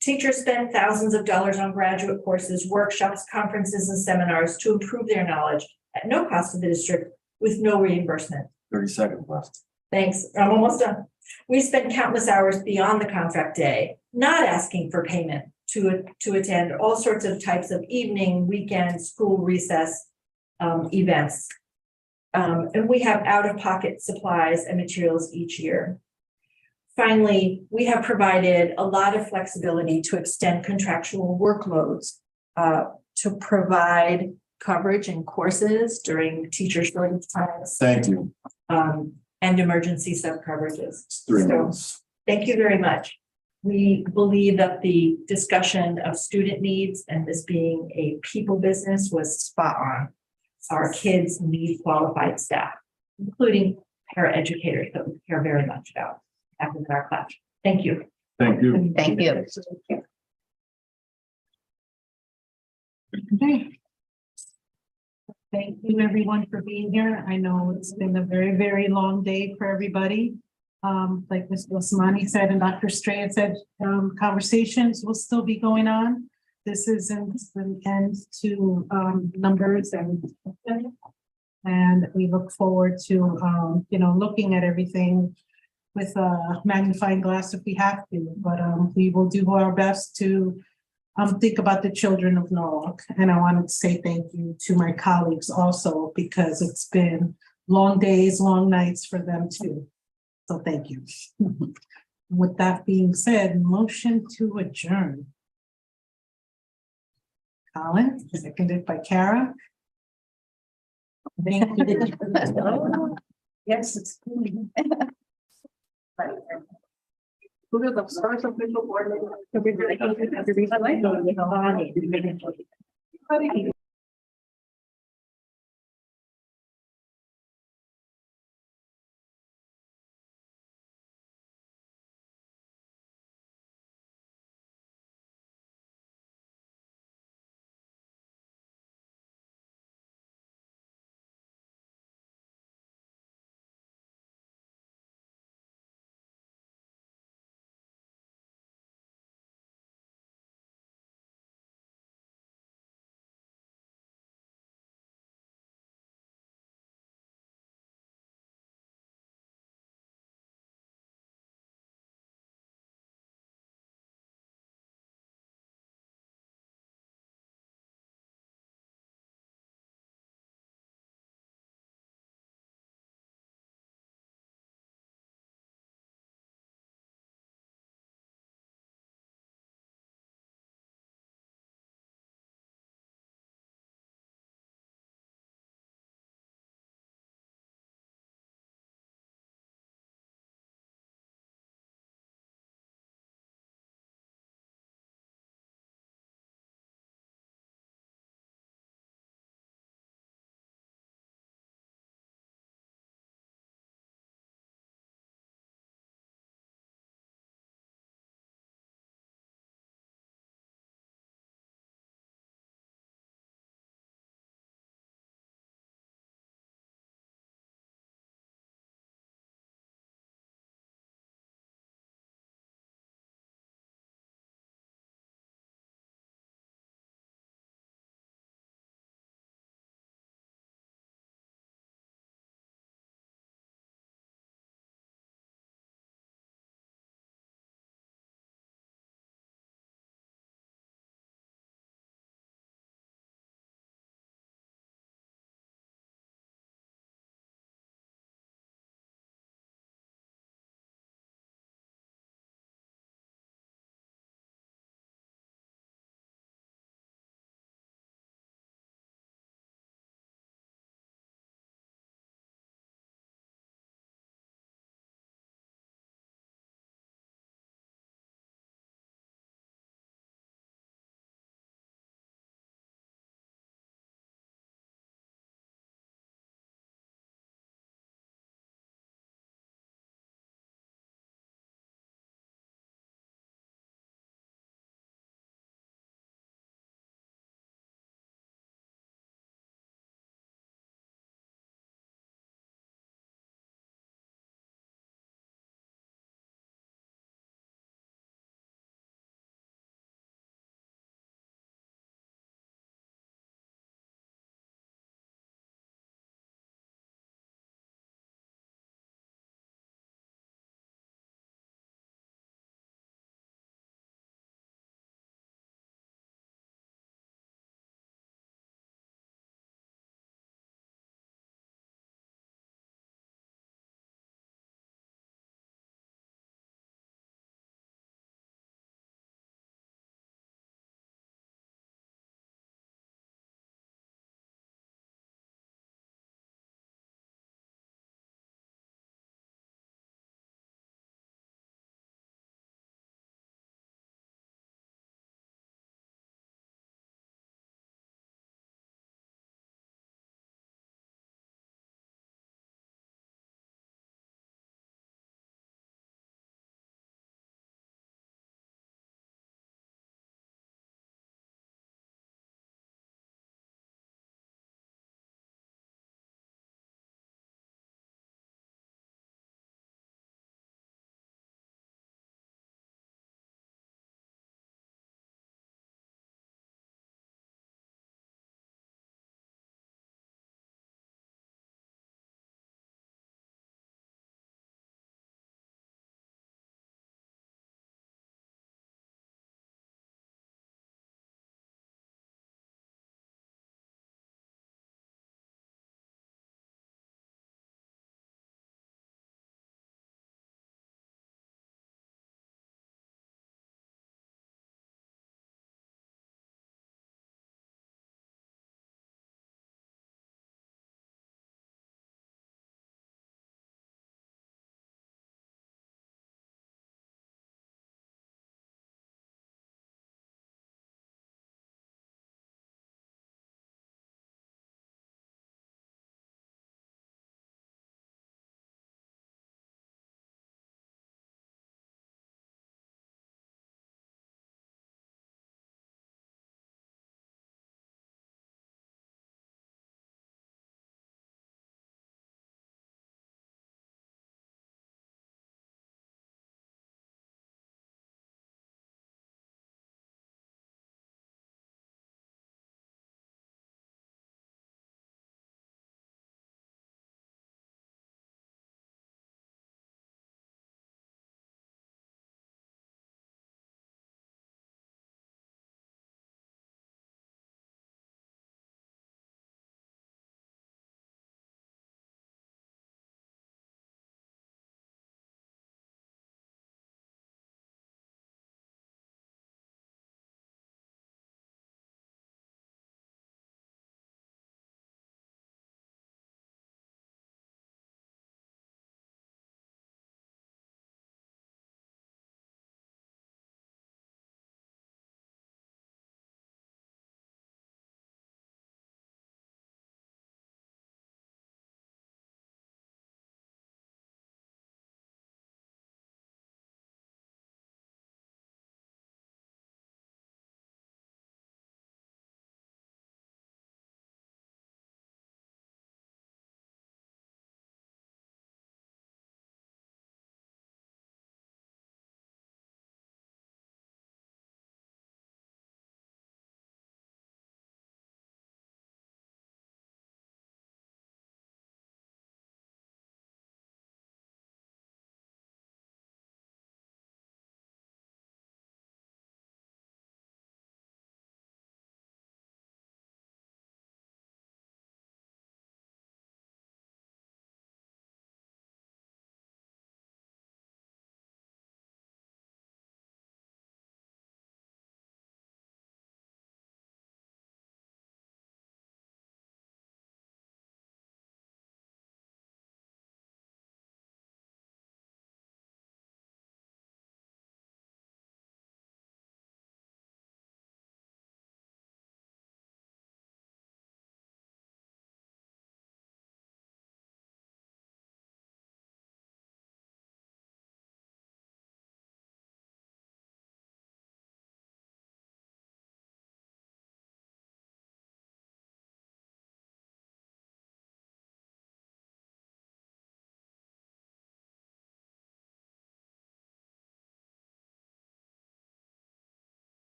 Teachers spend thousands of dollars on graduate courses, workshops, conferences, and seminars to improve their knowledge at no cost to the district with no reimbursement. 30 seconds left. Thanks, I'm almost done. We spend countless hours beyond the contract day, not asking for payment to attend all sorts of types of evening, weekend, school recess events. And we have out-of-pocket supplies and materials each year. Finally, we have provided a lot of flexibility to extend contractual workloads to provide coverage in courses during teacher shortage times. Thank you. And emergency sub-coverages. It's 3 So, months. thank you very much. We believe that the discussion of student needs and this being a people business was spot on. Our kids need qualified staff, including paraeducators that we care very much about having in our class. Thank you. Thank you. Thank you. Okay. Thank you, everyone, for being here. I know it's been a very, very long day for everybody. Like Ms. Osmani said and Dr. Strahan said, conversations will still be going on. This isn't an end to numbers and we look forward to looking at everything with a magnifying glass if we have to, but we will do our best to think about the children of Norwalk. And I wanted to say thank you to my colleagues also, because it's been long days, long nights for them too. So thank you. With that being said, motion to adjourn. Colin, seconded by Kara. Thank you. Yes, it's. Who are the first official board member?